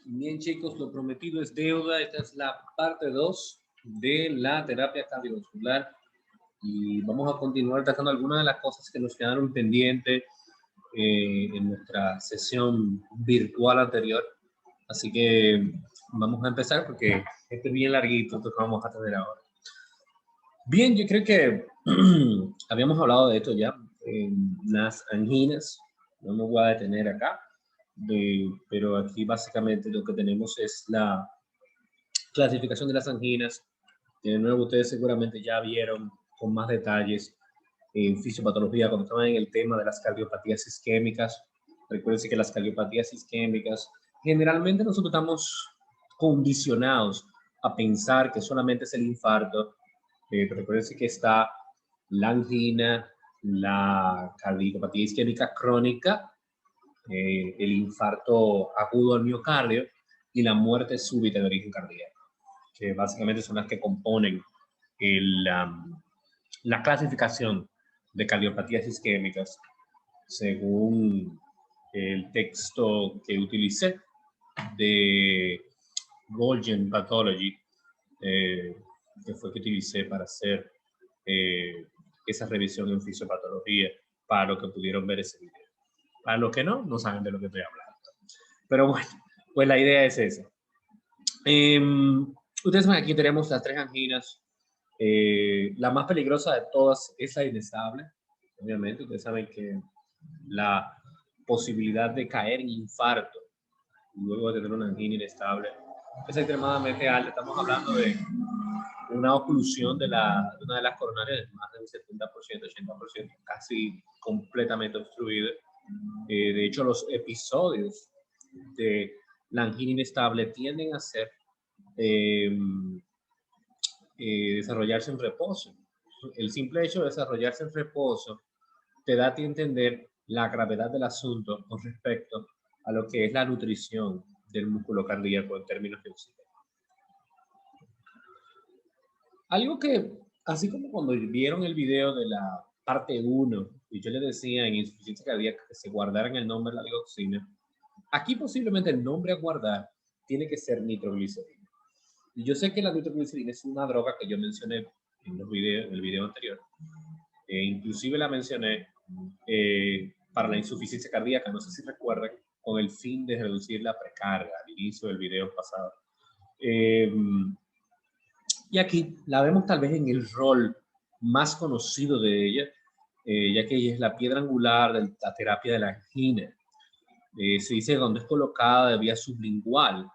Bien, chicos, lo prometido es deuda. Esta es la parte 2 de la terapia cardiovascular y vamos a continuar tratando algunas de las cosas que nos quedaron pendientes en nuestra sesión virtual anterior. Así que vamos a empezar porque este es bien larguito, entonces vamos a tener ahora. Bien, yo creo que habíamos hablado de esto ya, las anginas. No me voy a detener acá. Pero aquí básicamente lo que tenemos es la clasificación de las anginas. De nuevo, ustedes seguramente ya vieron con más detalles en fisiopatología cuando estaban en el tema de las cardiopatías isquémicas. Recuerden que las cardiopatías isquémicas, generalmente nosotros estamos condicionados a pensar que solamente es el infarto. Recuerden que está la angina, la cardiopatía isquémica crónica, el infarto agudo al miocardio y la muerte súbita de origen cardíaco, que básicamente son las que componen la clasificación de cardiopatías isquémicas según el texto que utilicé de Golgi Pathology, que fue que utilicé para hacer esa revisión en fisiopatología, para los que pudieron ver ese video. Para los que no saben de lo que estoy hablando. Pero bueno, pues la idea es esa. Ustedes ven, aquí tenemos las tres anginas. La más peligrosa de todas es la inestable. Obviamente, ustedes saben que la posibilidad de caer en infarto luego de tener una angina inestable es extremadamente alta. Estamos hablando de una oclusión de una de las coronarias de más del 70%, 80%, casi completamente obstruida. De hecho, los episodios de la angina inestable tienden a ser desarrollarse en reposo. El simple hecho de desarrollarse en reposo te da a ti entender la gravedad del asunto con respecto a lo que es la nutrición del músculo cardíaco en términos de oxígeno. Algo que, así como cuando vieron el video de la parte 1, y yo les decía en insuficiencia cardíaca que se guardaran el nombre de la dioxina, aquí posiblemente el nombre a guardar tiene que ser nitroglicerina. Y yo sé que la nitroglicerina es una droga que yo mencioné en el video anterior. Inclusive la mencioné para la insuficiencia cardíaca, no sé si recuerdan, con el fin de reducir la precarga al inicio del video pasado. Y aquí la vemos tal vez en el rol más conocido de ella, ya que ella es la piedra angular de la terapia de la angina. Se dice que cuando es colocada de vía sublingual,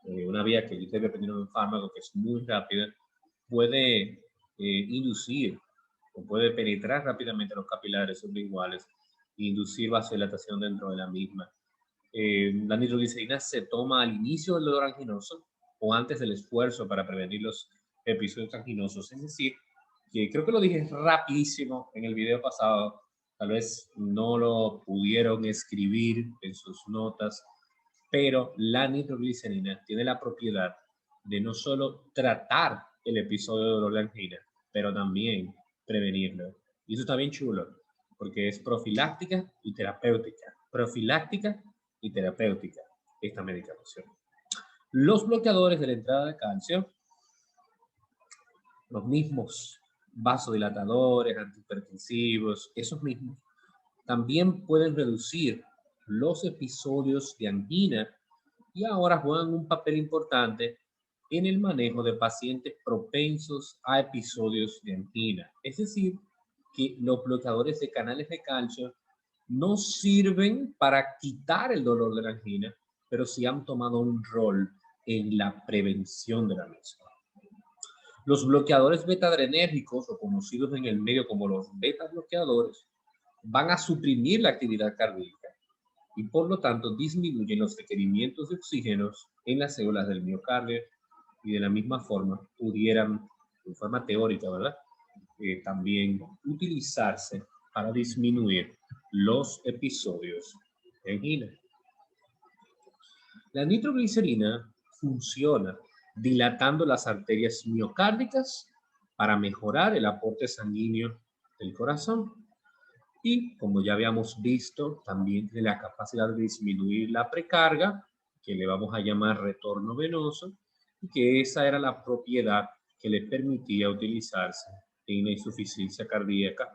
una vía que dice dependiendo de un fármaco que es muy rápida, puede inducir o puede penetrar rápidamente los capilares sublinguales e inducir vasodilatación dentro de la misma. La nitroglicerina se toma al inicio del dolor anginoso o antes del esfuerzo para prevenir los episodios anginosos. Es decir, que creo que lo dije rapidísimo en el video pasado, tal vez no lo pudieron escribir en sus notas, pero la nitroglicerina tiene la propiedad de no solo tratar el episodio de dolor de angina, pero también prevenirlo. Y eso está bien chulo, porque es profiláctica y terapéutica. Profiláctica y terapéutica esta medicación. Los bloqueadores de la entrada de calcio, los mismos vasodilatadores, antihipertensivos, esos mismos, también pueden reducir los episodios de angina y ahora juegan un papel importante en el manejo de pacientes propensos a episodios de angina. Es decir, que los bloqueadores de canales de calcio no sirven para quitar el dolor de la angina, pero sí han tomado un rol en la prevención de la misma. Los bloqueadores beta-adrenérgicos, o conocidos en el medio como los beta-bloqueadores, van a suprimir la actividad cardíaca y por lo tanto disminuyen los requerimientos de oxígeno en las células del miocardio y de la misma forma pudieran, de forma teórica, ¿verdad? También utilizarse para disminuir los episodios de angina. La nitroglicerina funciona dilatando las arterias miocárdicas para mejorar el aporte sanguíneo del corazón. Y como ya habíamos visto, también tiene la capacidad de disminuir la precarga, que le vamos a llamar retorno venoso, y que esa era la propiedad que le permitía utilizarse en la insuficiencia cardíaca,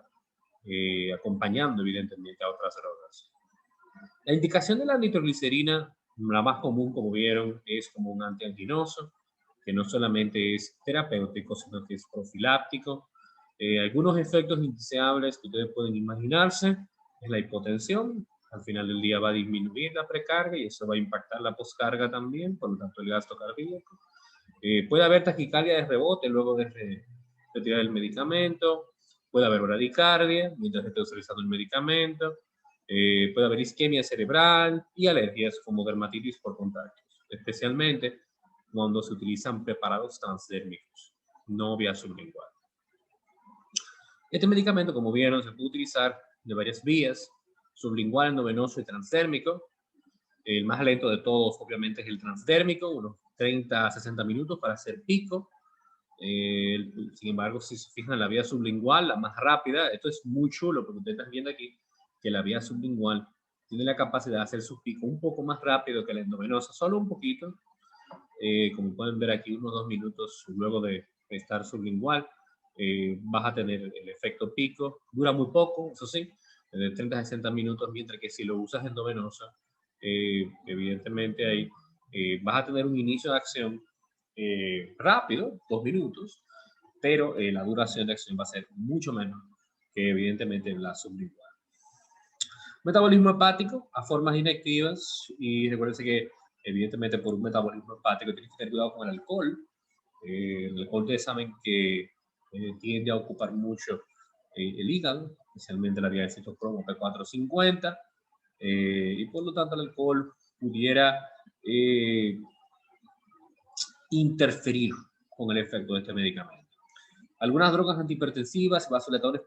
acompañando evidentemente a otras drogas. La indicación de la nitroglicerina, la más común, como vieron, es como un antianginoso, que no solamente es terapéutico, sino que es profiláctico. Algunos efectos indeseables que ustedes pueden imaginarse es la hipotensión. Al final del día va a disminuir la precarga y eso va a impactar la poscarga también, por lo tanto el gasto cardíaco. Puede haber taquicardia de rebote luego de retirar el medicamento. Puede haber bradicardia mientras esté utilizando el medicamento. Puede haber isquemia cerebral y alergias como dermatitis por contactos, especialmente cuando se utilizan preparados transdérmicos, no vía sublingual. Este medicamento, como vieron, se puede utilizar de varias vías: sublingual, endovenoso y transdérmico. El más lento de todos, obviamente, es el transdérmico, unos 30 a 60 minutos para hacer pico. Sin embargo, si se fijan en la vía sublingual, la más rápida, esto es muy chulo porque ustedes están viendo aquí que la vía sublingual tiene la capacidad de hacer su pico un poco más rápido que la endovenosa, solo un poquito. Como pueden ver aquí, unos 2 minutos luego de estar sublingual, vas a tener el efecto pico. Dura muy poco, eso sí, de 30 a 60 minutos, mientras que si lo usas endovenosa, evidentemente ahí vas a tener un inicio de acción rápido, 2 minutos, pero la duración de acción va a ser mucho menor que evidentemente la sublingual. Metabolismo hepático a formas inactivas, y recuérdense que evidentemente por un metabolismo hepático tienes que tener cuidado con el alcohol. El alcohol, ustedes saben que tiende a ocupar mucho el hígado, especialmente la vía de citocromo P450, y por lo tanto el alcohol pudiera interferir con el efecto de este medicamento. Algunas drogas antihipertensivas, vasodilatadores,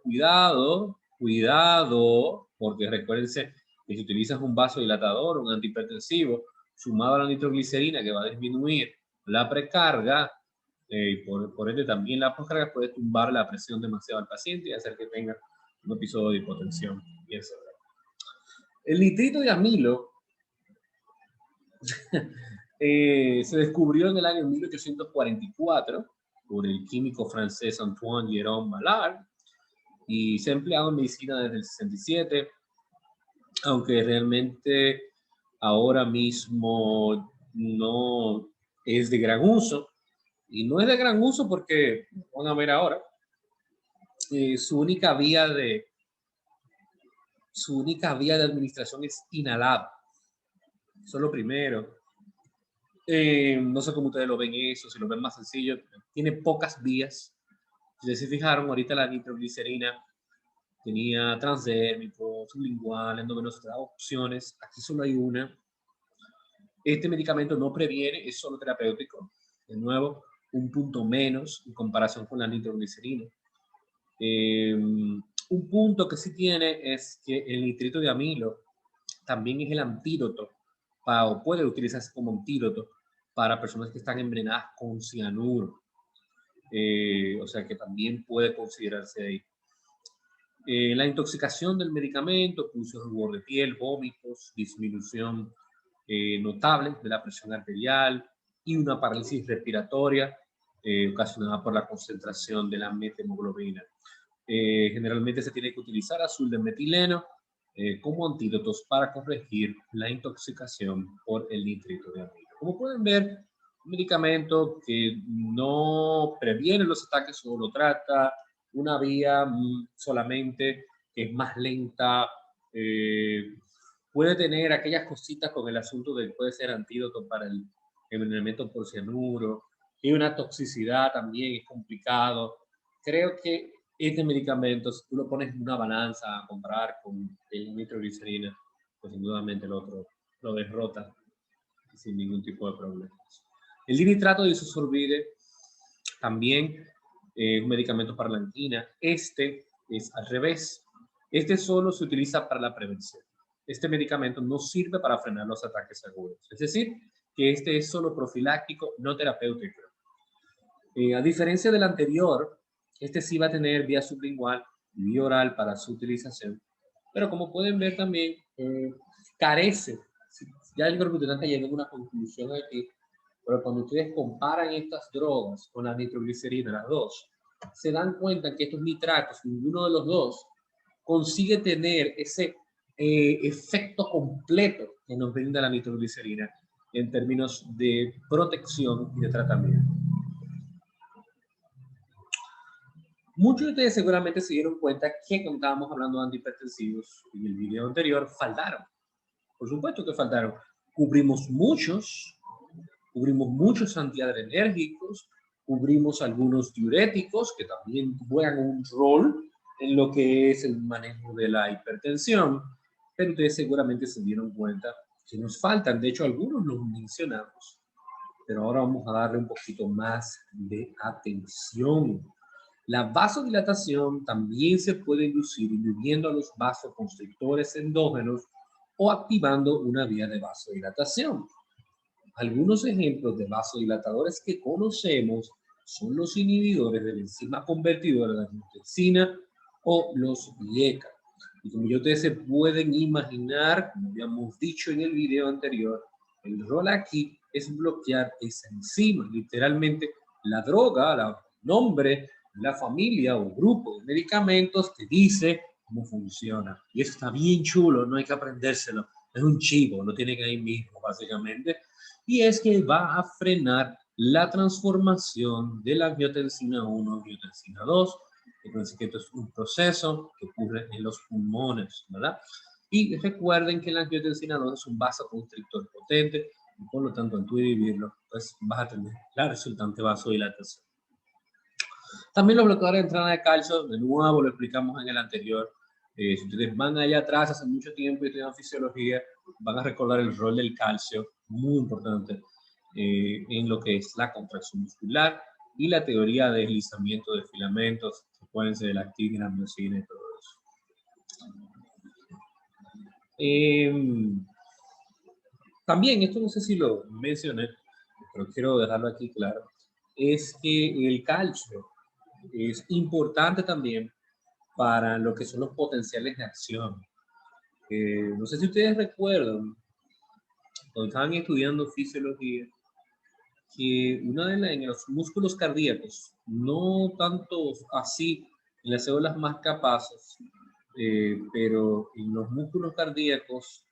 cuidado, porque recuérdense que si utilizas un vasodilatador, un antihipertensivo, sumado a la nitroglicerina, que va a disminuir la precarga, por ende también la poscarga, puede tumbar la presión demasiado al paciente y hacer que tenga un episodio de hipotensión y etc. El nitrito de amilo se descubrió en el año 1844 por el químico francés Antoine Jérôme Maillard y se ha empleado en medicina desde el 67, aunque realmente ahora mismo no es de gran uso. Y no es de gran uso porque, van a ver ahora, su única vía de administración es inhalada. Eso es lo primero. No sé cómo ustedes lo ven eso, si lo ven más sencillo. Tiene pocas vías. Si se fijaron, ahorita la nitroglicerina tenía transdérmico, sublingual, endovenoso, te da opciones. Aquí solo hay una. Este medicamento no previene, es solo terapéutico. De nuevo, un punto menos en comparación con la nitroglicerina. Un punto que sí tiene es que el nitrito de amilo también es el antídoto, o puede utilizarse como antídoto para personas que están envenenadas con cianuro. O sea que también puede considerarse ahí. La intoxicación del medicamento, pulsos, rubor de piel, vómitos, disminución notable de la presión arterial y una parálisis respiratoria ocasionada por la concentración de la methemoglobina. Generalmente se tiene que utilizar azul de metileno como antídotos para corregir la intoxicación por el nitrito de amilo. Como pueden ver, un medicamento que no previene los ataques, solo trata una vía solamente, que es más lenta. Puede tener aquellas cositas con el asunto de que puede ser antídoto para el envenenamiento por cianuro, y una toxicidad también es complicado. Creo que este medicamento, si tú lo pones en una balanza a comparar con el nitroglicerina, pues sin dudamente el otro lo derrota sin ningún tipo de problemas. El dinitrato de isosorbide también un medicamento para la angina. Este es al revés. Este solo se utiliza para la prevención. Este medicamento no sirve para frenar los ataques agudos. Es decir, que este es solo profiláctico, no terapéutico. A diferencia del anterior, este sí va a tener vía sublingual y vía oral para su utilización. Pero como pueden ver también, carece, si Ya yo creo que ustedes están cayendo en una conclusión aquí, pero cuando ustedes comparan estas drogas con la nitroglicerina, las dos, se dan cuenta que estos nitratos, ninguno de los dos, consigue tener ese efecto completo que nos brinda la nitroglicerina en términos de protección y de tratamiento. Muchos de ustedes seguramente se dieron cuenta que cuando estábamos hablando de antihipertensivos en el video anterior, faltaron. Por supuesto que faltaron. Cubrimos muchos antiadrenérgicos, cubrimos algunos diuréticos que también juegan un rol en lo que es el manejo de la hipertensión, pero ustedes seguramente se dieron cuenta que nos faltan. De hecho, algunos los mencionamos, pero ahora vamos a darle un poquito más de atención. La vasodilatación también se puede inducir inhibiendo a los vasoconstrictores endógenos o activando una vía de vasodilatación. Algunos ejemplos de vasodilatadores que conocemos son los inhibidores de la enzima convertidora de angiotensina o los IECA. Y como ya ustedes se pueden imaginar, como habíamos dicho en el video anterior, el rol aquí es bloquear esa enzima. Literalmente, la droga, el nombre, la familia o grupo de medicamentos te dice cómo funciona. Y eso está bien chulo, no hay que aprendérselo. Es un chivo, lo tienen ahí mismo, básicamente. Y es que va a frenar la transformación de la angiotensina 1 a angiotensina 2. Entonces, esto es un proceso que ocurre en los pulmones, ¿verdad? Y recuerden que la angiotensina 2 es un vasoconstrictor potente, y por lo tanto, al tú dividirlo, pues vas a tener la resultante vasodilatación. También los bloqueadores de entrada de calcio, de nuevo lo explicamos en el anterior. Si ustedes van allá atrás hace mucho tiempo y estudian fisiología, van a recordar el rol del calcio, muy importante, en lo que es la contracción muscular y la teoría de deslizamiento de filamentos, secuencia de la actina, miocina y todo eso. También, esto no sé si lo mencioné, pero quiero dejarlo aquí claro, es que el calcio es importante también para lo que son los potenciales de acción. No sé si ustedes recuerdan, cuando estaban estudiando fisiología, que en los músculos cardíacos, no tanto así en las células más capaces, pero en los músculos cardíacos,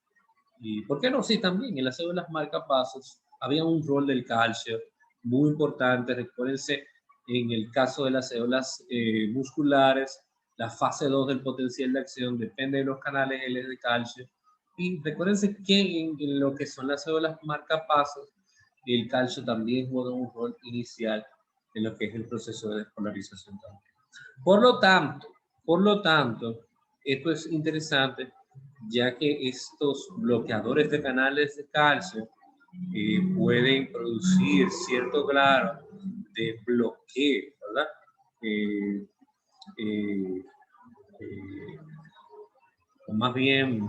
y por qué no, sí, también en las células más capaces, había un rol del calcio muy importante. Recuérdense, en el caso de las células musculares, la fase 2 del potencial de acción depende de los canales L de calcio. Y recuérdense que en lo que son las células más capaces, el calcio también juega un rol inicial en lo que es el proceso de despolarización también. Por lo tanto, esto es interesante, ya que estos bloqueadores de canales de calcio pueden producir cierto grado de bloqueo, ¿verdad? O más bien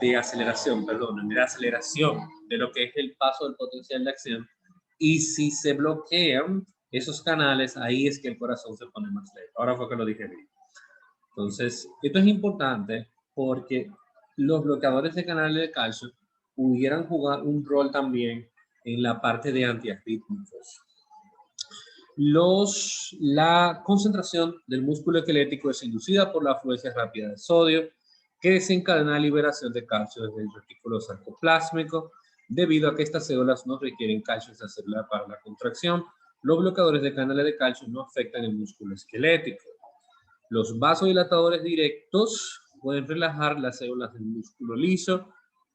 de aceleración, perdón, de aceleración de lo que es el paso del potencial de acción. Y si se bloquean esos canales, ahí es que el corazón se pone más lento. Ahora fue que lo dije bien. Entonces, esto es importante porque los bloqueadores de canales de calcio pudieran jugar un rol también en la parte de antiarrítmicos. La concentración del músculo esquelético es inducida por la afluencia rápida de sodio, que desencadena la liberación de calcio desde el retículo sarcoplásmico. Debido a que estas células no requieren calcio extracelular para la contracción, los bloqueadores de canales de calcio no afectan el músculo esquelético. Los vasodilatadores directos pueden relajar las células del músculo liso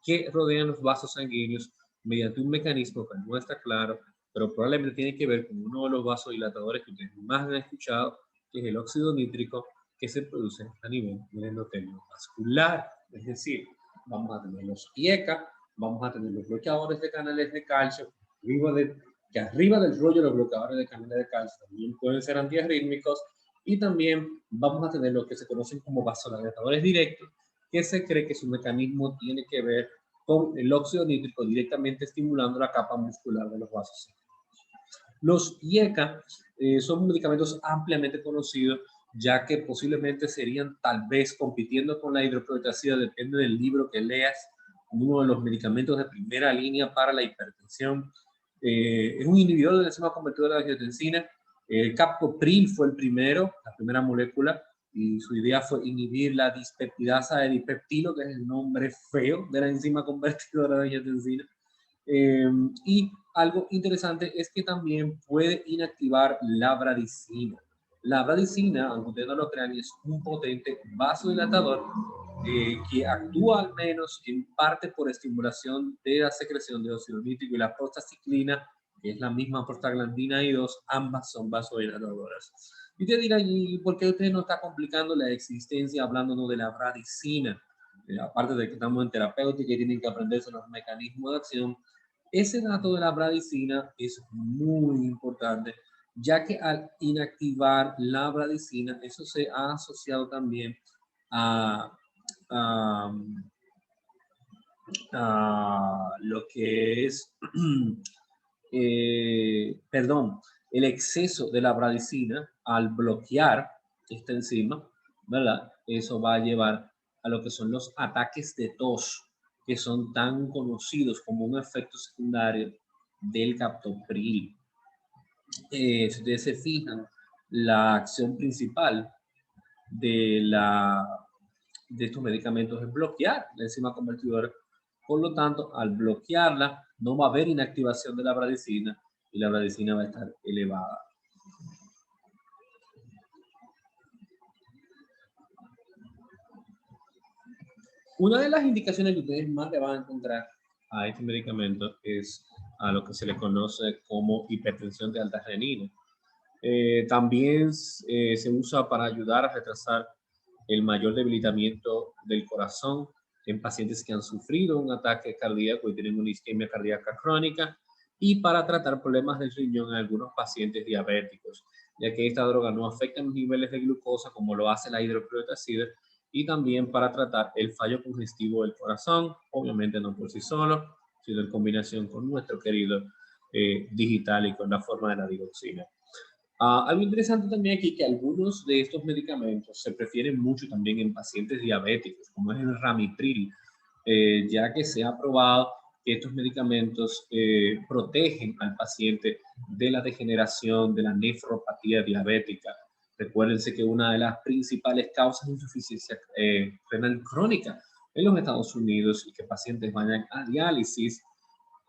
que rodean los vasos sanguíneos mediante un mecanismo que no está claro, pero probablemente tiene que ver con uno de los vasodilatadores que ustedes más han escuchado, que es el óxido nítrico, que se produce a nivel del endotelio vascular. Es decir, vamos a tener los IECA, vamos a tener los bloqueadores de canales de calcio, que arriba del rollo los bloqueadores de canales de calcio también pueden ser antiarrítmicos, y también vamos a tener lo que se conocen como vasodilatadores directos, que se cree que su mecanismo tiene que ver con el óxido nítrico directamente estimulando la capa muscular de los vasos. Los IECA son medicamentos ampliamente conocidos, ya que posiblemente serían tal vez compitiendo con la hidroxicloroquina, depende del libro que leas, uno de los medicamentos de primera línea para la hipertensión. Es un inhibidor de la enzima convertidora de angiotensina. El captopril fue el primero, la primera molécula, y su idea fue inhibir la dispeptidasa de dipeptilo, que es el nombre feo de la enzima convertidora de angiotensina. Y algo interesante es que también puede inactivar la bradicina. La bradicina, aunque ustedes no lo crean, es un potente vasodilatador que actúa al menos en parte por estimulación de la secreción de óxido nítrico y la prostaciclina, que es la misma prostaglandina I2, ambas son vasodilatadoras. Y te dirán, ¿y por qué usted no está complicando la existencia hablándonos de la bradicina? Aparte de que estamos en terapéutica y tienen que aprenderse los mecanismos de acción, ese dato de la bradicina es muy importante, ya que al inactivar la bradicina, eso se ha asociado también a, a, a lo que es, perdón, el exceso de la bradicina al bloquear esta enzima, ¿verdad? Eso va a llevar a lo que son los ataques de tos, que son tan conocidos como un efecto secundario del captopril. Si ustedes se fijan, la acción principal de, de estos medicamentos es bloquear la enzima convertidora. Por lo tanto, al bloquearla, no va a haber inactivación de la bradicina y la bradicina va a estar elevada. Una de las indicaciones que ustedes más le van a encontrar a este medicamento es a lo que se le conoce como hipertensión de alta renina. También se usa para ayudar a retrasar el mayor debilitamiento del corazón en pacientes que han sufrido un ataque cardíaco y tienen una isquemia cardíaca crónica, y para tratar problemas del riñón en algunos pacientes diabéticos, ya que esta droga no afecta los niveles de glucosa como lo hace la hidroclorotiazida, y también para tratar el fallo congestivo del corazón, obviamente no por sí solo, sino en combinación con nuestro querido digital y con la forma de la digoxina. Algo interesante también aquí, que algunos de estos medicamentos se prefieren mucho también en pacientes diabéticos, como es el ramipril, ya que se ha probado que estos medicamentos protegen al paciente de la degeneración de la nefropatía diabética. Recuérdense que una de las principales causas de insuficiencia renal crónica en los Estados Unidos y que pacientes vayan a diálisis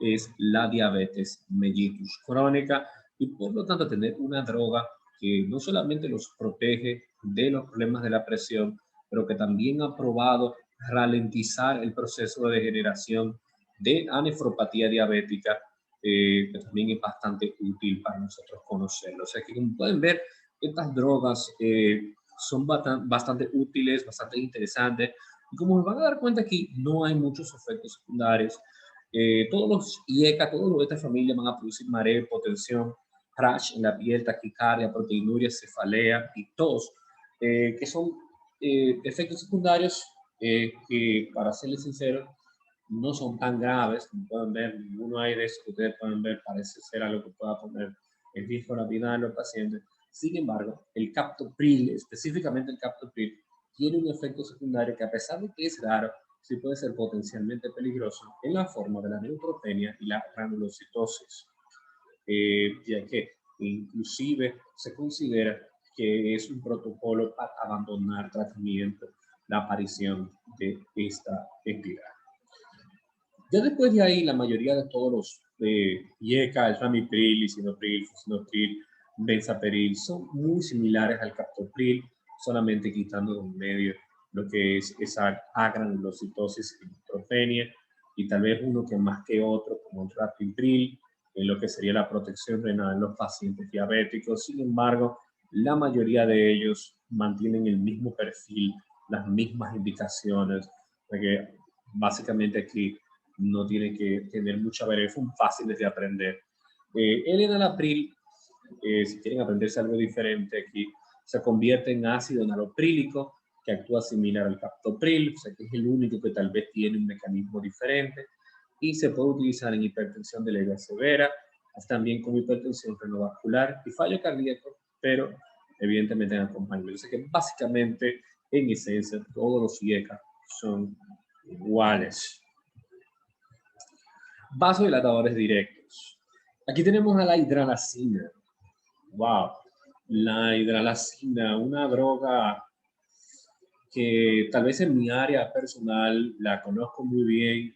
es la diabetes mellitus crónica, y por lo tanto tener una droga que no solamente los protege de los problemas de la presión, pero que también ha probado ralentizar el proceso de degeneración de la nefropatía diabética, que también es bastante útil para nosotros conocerlo. O sea que, como pueden ver, estas drogas son bastante útiles, bastante interesantes, y como se van a dar cuenta aquí, no hay muchos efectos secundarios. Todos los IECA, todos los de esta familia van a producir mareo, hipotensión, rash en la piel, taquicardia, proteinuria, cefalea y tos, que son efectos secundarios que, para serles sincero, no son tan graves. Como pueden ver, ninguno hay de esos que ustedes pueden ver parece ser algo que pueda poner en riesgo la vida de los pacientes. Sin embargo, el captopril, específicamente el captopril, tiene un efecto secundario que, a pesar de que es raro, sí puede ser potencialmente peligroso en la forma de la neutropenia y la granulocitosis, ya que inclusive se considera que es un protocolo para abandonar tratamiento la aparición de esta entidad. Ya después de ahí, la mayoría de todos los IECA, el ramipril, lisinopril, fosinopril, benzapril, son muy similares al captopril, solamente quitando de en medio lo que es esa agranulocitosis y neutropenia, y tal vez uno que más que otro, como el ramipril, en lo que sería la protección renal en los pacientes diabéticos. Sin embargo, la mayoría de ellos mantienen el mismo perfil, las mismas indicaciones, porque básicamente aquí no tiene que tener mucha variedad, son fáciles de aprender. El enalapril, si quieren aprenderse algo diferente aquí, se convierte en ácido enaloprílico, que actúa similar al captopril, o sea que es el único que tal vez tiene un mecanismo diferente, y se puede utilizar en hipertensión de leve a severa, también como hipertensión renovascular y fallo cardíaco, pero evidentemente en acompañamiento. O sea que básicamente, en esencia, todos los IECA son iguales. Vasodilatadores directos. Aquí tenemos a la hidralazina. Wow. La hidralazina, una droga que tal vez en mi área personal la conozco muy bien,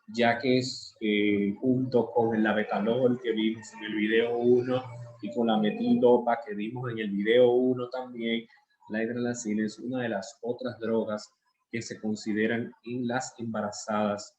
ya que es junto con el labetalol que vimos en el video 1 y con la metildopa que vimos en el video 1 también, la hidralazina es una de las otras drogas que se consideran en las embarazadas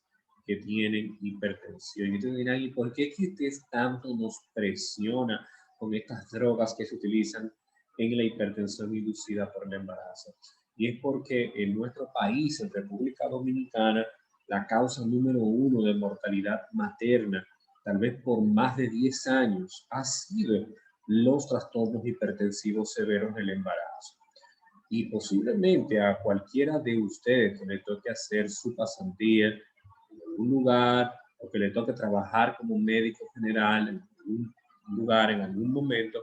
que tienen hipertensión. Y ustedes dirán, ¿y por qué es que usted tanto nos presiona con estas drogas que se utilizan en la hipertensión inducida por el embarazo? Y es porque en nuestro país, en República Dominicana, la causa número 1 de mortalidad materna, tal vez por más de 10 años, ha sido los trastornos hipertensivos severos del embarazo. Y posiblemente a cualquiera de ustedes que le toque hacer su pasantía en algún lugar o que le toque trabajar como médico general en algún lugar, en algún momento,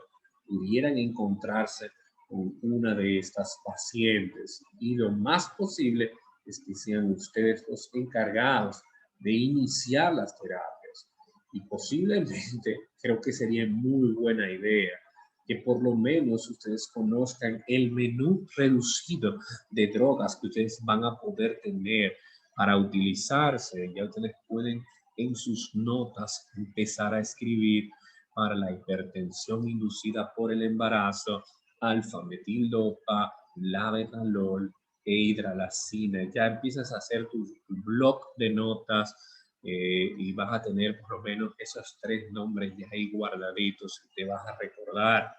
pudieran encontrarse con una de estas pacientes. Y lo más posible es que sean ustedes los encargados de iniciar las terapias. Y posiblemente creo que sería muy buena idea que por lo menos ustedes conozcan el menú reducido de drogas que ustedes van a poder tener para utilizarse. Ya ustedes pueden en sus notas empezar a escribir para la hipertensión inducida por el embarazo, alfa-metildopa, labetalol e hidralazina. Ya empiezas a hacer tu blog de notas y vas a tener por lo menos esos 3 nombres ya ahí guardaditos y te vas a recordar.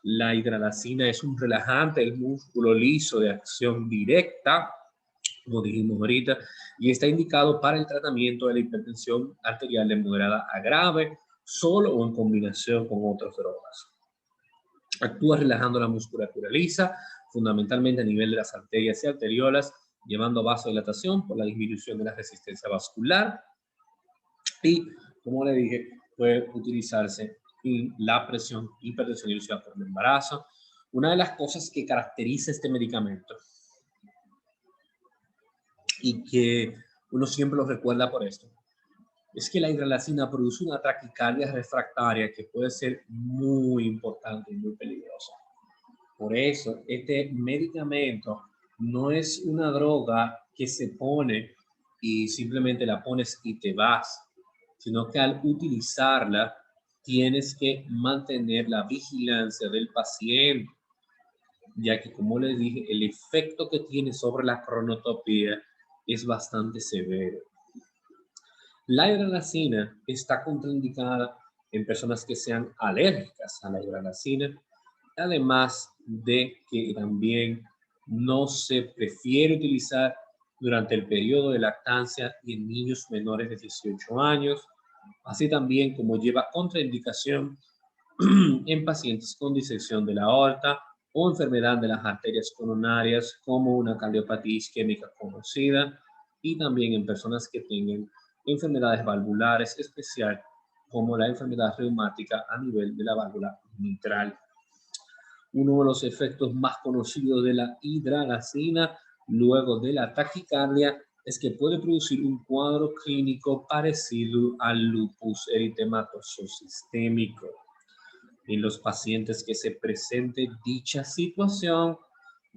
La hidralazina es un relajante del músculo liso de acción directa, como dijimos ahorita, y está indicado para el tratamiento de la hipertensión arterial de moderada a grave, solo o en combinación con otras drogas. Actúa relajando la musculatura lisa, fundamentalmente a nivel de las arterias y arteriolas, llevando a vasodilatación por la disminución de la resistencia vascular. Y, como le dije, puede utilizarse en la presión, hipertensión inducida por el embarazo. Una de las cosas que caracteriza este medicamento y que uno siempre lo recuerda por esto, es que la hidralazina produce una taquicardia refractaria que puede ser muy importante y muy peligrosa. Por eso, este medicamento no es una droga que se pone y simplemente la pones y te vas, sino que al utilizarla tienes que mantener la vigilancia del paciente, ya que, como les dije, el efecto que tiene sobre la cronotopía es bastante severo. La hidralazina está contraindicada en personas que sean alérgicas a la hidralazina, además de que también no se prefiere utilizar durante el periodo de lactancia y en niños menores de 18 años, así también como lleva contraindicación en pacientes con disección de la aorta o enfermedad de las arterias coronarias como una cardiopatía isquémica conocida, y también en personas que tengan enfermedades valvulares especial como la enfermedad reumática a nivel de la válvula mitral. Uno de los efectos más conocidos de la hidralazina luego de la taquicardia es que puede producir un cuadro clínico parecido al lupus eritematoso sistémico. En los pacientes que se presente dicha situación,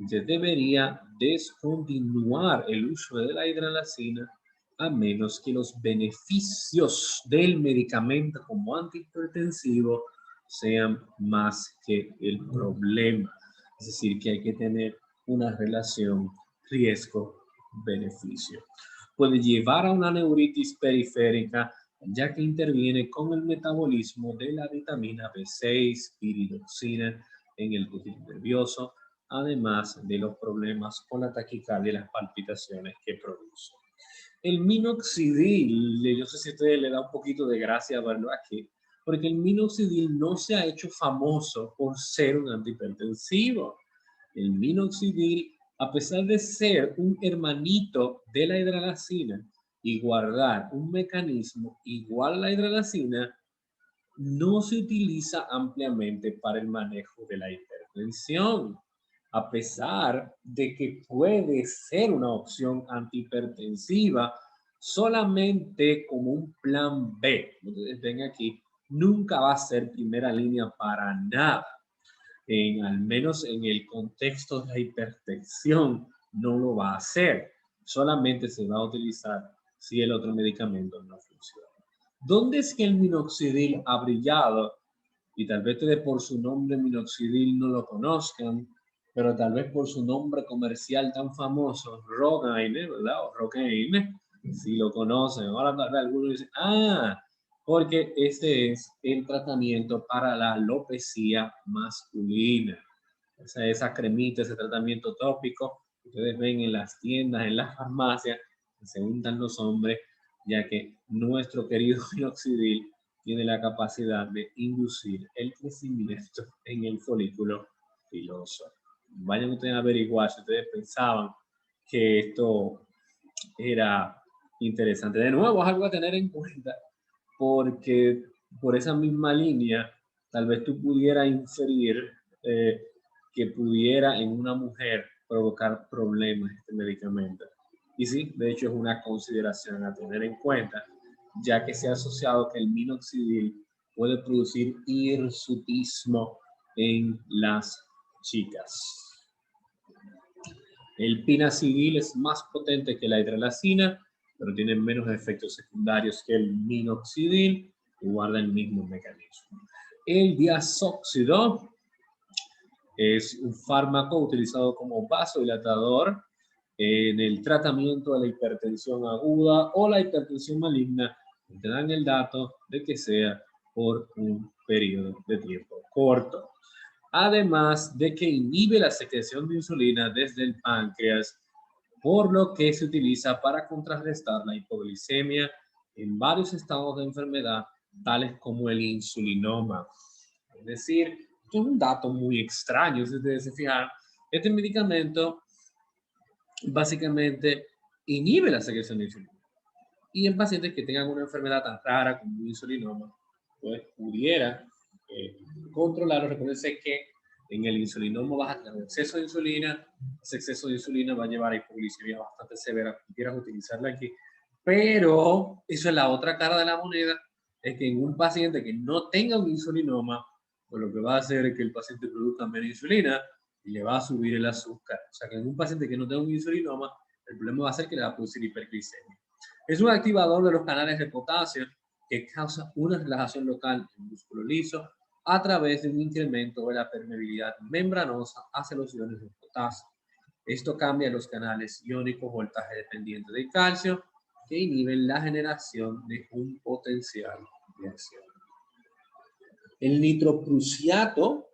se debería descontinuar el uso de la hidralazina a menos que los beneficios del medicamento como antihipertensivo sean más que el problema. Es decir, que hay que tener una relación riesgo-beneficio. Puede llevar a una neuritis periférica, ya que interviene con el metabolismo de la vitamina B6, piridoxina en el tejido nervioso, además de los problemas con la taquicardia y las palpitaciones que produce. El minoxidil, yo sé si a ustedes le da un poquito de gracia verlo aquí, porque el minoxidil no se ha hecho famoso por ser un antihipertensivo. El minoxidil, a pesar de ser un hermanito de la hidralazina y guardar un mecanismo igual a la hidralazina, no se utiliza ampliamente para el manejo de la hipertensión, a pesar de que puede ser una opción antihipertensiva solamente como un plan B. Ustedes ven aquí, nunca va a ser primera línea para nada. Al menos en el contexto de la hipertensión, no lo va a hacer. Solamente se va a utilizar si el otro medicamento no funciona. ¿Dónde es que el minoxidil ha brillado? Y tal vez ustedes por su nombre minoxidil no lo conozcan, pero tal vez por su nombre comercial tan famoso, Rogaine, ¿verdad? O Rogaine, si lo conocen. Ahora tal vez algunos dicen, porque este es el tratamiento para la alopecia masculina. Esa cremita, ese tratamiento tópico, que ustedes ven en las tiendas, en las farmacias, que se untan los hombres, ya que nuestro querido minoxidil tiene la capacidad de inducir el crecimiento en el folículo piloso. Vayan ustedes a averiguar si ustedes pensaban que esto era interesante. De nuevo, es algo a tener en cuenta, porque por esa misma línea, tal vez tú pudieras inferir que pudiera en una mujer provocar problemas este medicamento. Y sí, de hecho es una consideración a tener en cuenta, ya que se ha asociado que el minoxidil puede producir hirsutismo en las chicas. El pinacidil es más potente que la hidralazina, pero tiene menos efectos secundarios que el minoxidil y guarda el mismo mecanismo. El diazóxido es un fármaco utilizado como vasodilatador en el tratamiento de la hipertensión aguda o la hipertensión maligna. Te dan el dato de que sea por un periodo de tiempo corto. Además de que inhibe la secreción de insulina desde el páncreas, por lo que se utiliza para contrarrestar la hipoglicemia en varios estados de enfermedad, tales como el insulinoma. Es decir, esto es un dato muy extraño, si ustedes se fijan. Este medicamento básicamente inhibe la secreción de insulina. Y en pacientes que tengan una enfermedad tan rara como un insulinoma, pues pudiera controlarlo. Recuérdense que en el insulinoma vas a tener exceso de insulina. Ese exceso de insulina va a llevar a hipoglicemia bastante severa. Quieras utilizarla aquí. Pero eso es la otra cara de la moneda. Es que en un paciente que no tenga un insulinoma, pues lo que va a hacer es que el paciente produzca menos insulina y le va a subir el azúcar. O sea que en un paciente que no tenga un insulinoma, el problema va a ser que le va a producir hiperglicemia. Es un activador de los canales de potasio que causa una relajación local del músculo liso a través de un incremento de la permeabilidad membranosa hacia los iones de potasio. Esto cambia los canales iónicos voltaje dependiente del calcio que inhiben la generación de un potencial de acción. El nitroprusiato,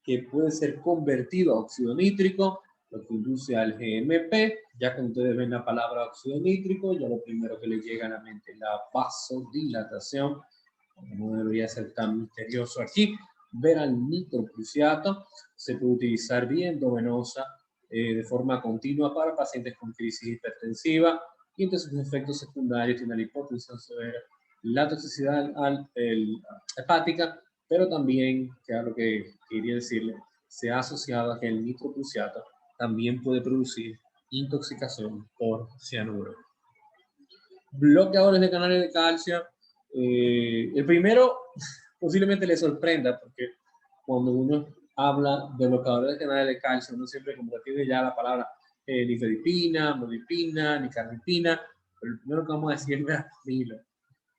que puede ser convertido a óxido nítrico, lo que induce al GMP. Ya que ustedes ven la palabra óxido nítrico, ya lo primero que les llega a la mente es la vasodilatación. No debería ser tan misterioso aquí. Ver al nitroprusiato se puede utilizar vía endovenosa de forma continua para pacientes con crisis hipertensiva, y entre sus efectos secundarios tiene la hipotensión severa, la toxicidad hepática, pero también, que es lo que quería decirle, se ha asociado a que el nitroprusiato también puede producir intoxicación por cianuro. Bloqueadores de canales de calcio. El primero posiblemente le sorprenda, porque cuando uno habla de bloqueadores de canales de calcio, uno siempre como que tiene ya la palabra nifedipina, modipina, nicarditina, pero el primero que vamos a decir es verapamilo.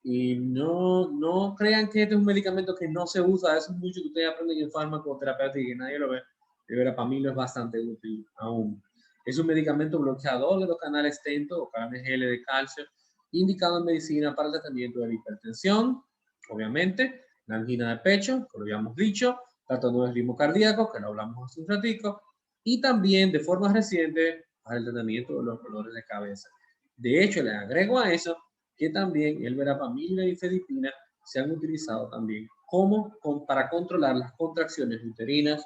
Y no crean que este es un medicamento que no se usa. Eso es mucho que ustedes aprenden en farmacoterapia y que nadie lo ve. El verapamilo es bastante útil aún. Es un medicamento bloqueador de los canales TENTO o canales L de calcio, indicado en medicina para el tratamiento de la hipertensión, obviamente, la angina de pecho, como lo habíamos dicho, trastorno del ritmo cardíaco, que lo hablamos hace un ratico, y también de forma reciente para el tratamiento de los dolores de cabeza. De hecho, le agrego a eso que también el verapamilo y la nifedipina se han utilizado también para controlar las contracciones uterinas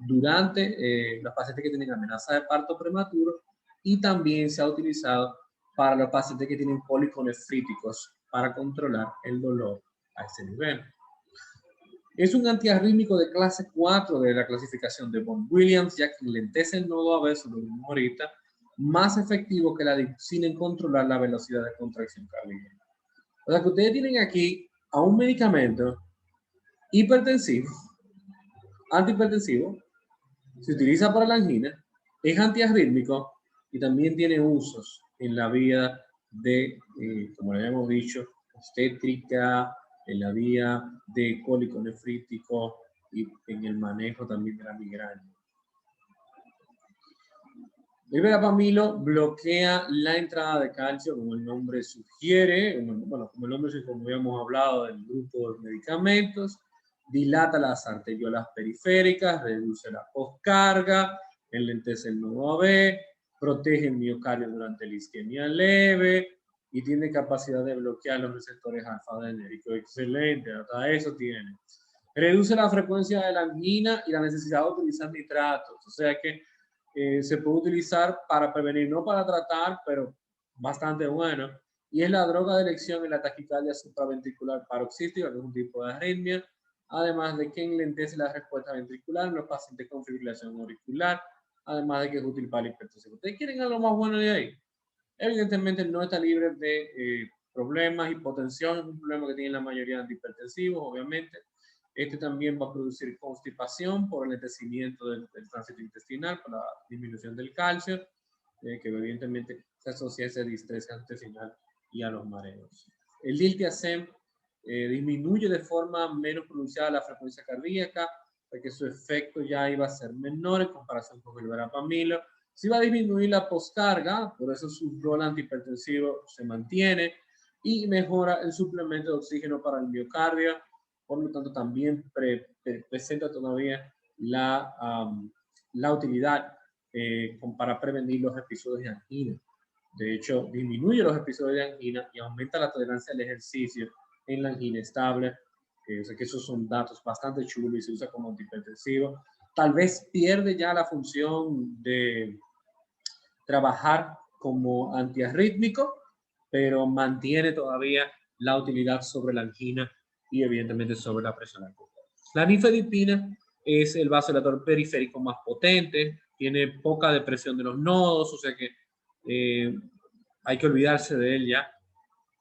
durante los pacientes que tienen amenaza de parto prematuro, y también se ha utilizado para los pacientes que tienen cólicos nefríticos para controlar el dolor a ese nivel. Es un antiarrítmico de clase 4 de la clasificación de Von Williams, ya que enlentece el nodo AB, lo vimos ahorita, más efectivo que la dipsina en controlar la velocidad de contracción cardíaca. O sea que ustedes tienen aquí a un medicamento hipertensivo, antihipertensivo, se utiliza para la angina, es antiarrítmico y también tiene usos en la vía de, como le habíamos dicho, obstétrica, en la vía de cólico nefrítico y en el manejo también de la migraña. El verapamilo bloquea la entrada de calcio, como el nombre sugiere, bueno, como el nombre sugiere, como habíamos hablado del grupo de medicamentos, dilata las arteriolas periféricas, reduce la postcarga, enlentece el nodo AB, protege el miocardio durante la isquemia leve y tiene capacidad de bloquear los receptores alfa-adrenérgicos. Excelente, hasta eso tiene. Reduce la frecuencia de la angina y la necesidad de utilizar nitratos, o sea que se puede utilizar para prevenir, no para tratar, pero bastante bueno. Y es la droga de elección en la taquicardia supraventricular paroxística, que es un tipo de arritmia, además de que enlentece la respuesta ventricular en los pacientes con fibrilación auricular, además de que es útil para la hipertensión. ¿Ustedes quieren algo más bueno de ahí? Evidentemente no está libre de problemas, hipotensión, es un problema que tienen la mayoría de antihipertensivos, obviamente. Este también va a producir constipación por el enlentecimiento del tránsito intestinal, por la disminución del calcio, que evidentemente se asocia a ese distrés intestinal y a los mareos. El diltiazem disminuye de forma menos pronunciada la frecuencia cardíaca, porque su efecto ya iba a ser menor en comparación con el verapamilo. Sí va a disminuir la poscarga, por eso su rol antihipertensivo se mantiene y mejora el suplemento de oxígeno para el miocardio. Por lo tanto, también presenta todavía la utilidad para prevenir los episodios de angina. De hecho, disminuye los episodios de angina y aumenta la tolerancia al ejercicio en la angina estable. O sea que esos son datos bastante chulos y se usa como antihipertensivo. Tal vez pierde ya la función de trabajar como antiarrítmico, pero mantiene todavía la utilidad sobre la angina y evidentemente sobre la presión arterial. La nifedipina es el vasodilatador periférico más potente, tiene poca depresión de los nodos, o sea que hay que olvidarse de él ya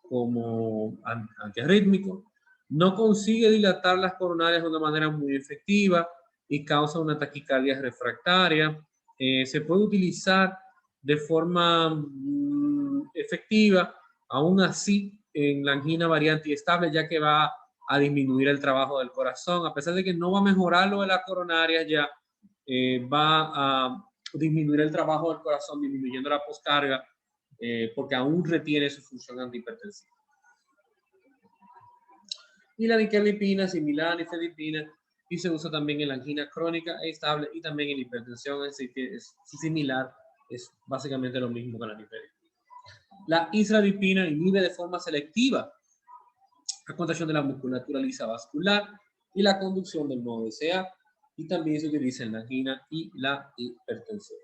como antiarrítmico. No consigue dilatar las coronarias de una manera muy efectiva y causa una taquicardia refractaria. Se puede utilizar de forma efectiva, aún así, en la angina variante y estable, ya que va a disminuir el trabajo del corazón, a pesar de que no va a mejorar lo de las coronarias, ya va a disminuir el trabajo del corazón, disminuyendo la poscarga, porque aún retiene su función antihipertensiva. Y la nicardipina, similar a la nifedipina, y se usa también en la angina crónica e estable y también en hipertensión, así que es similar, es básicamente lo mismo que la nifedipina. La isradipina inhibe de forma selectiva la contracción de la musculatura lisa vascular y la conducción del nodo SA, y también se utiliza en la angina y la hipertensión.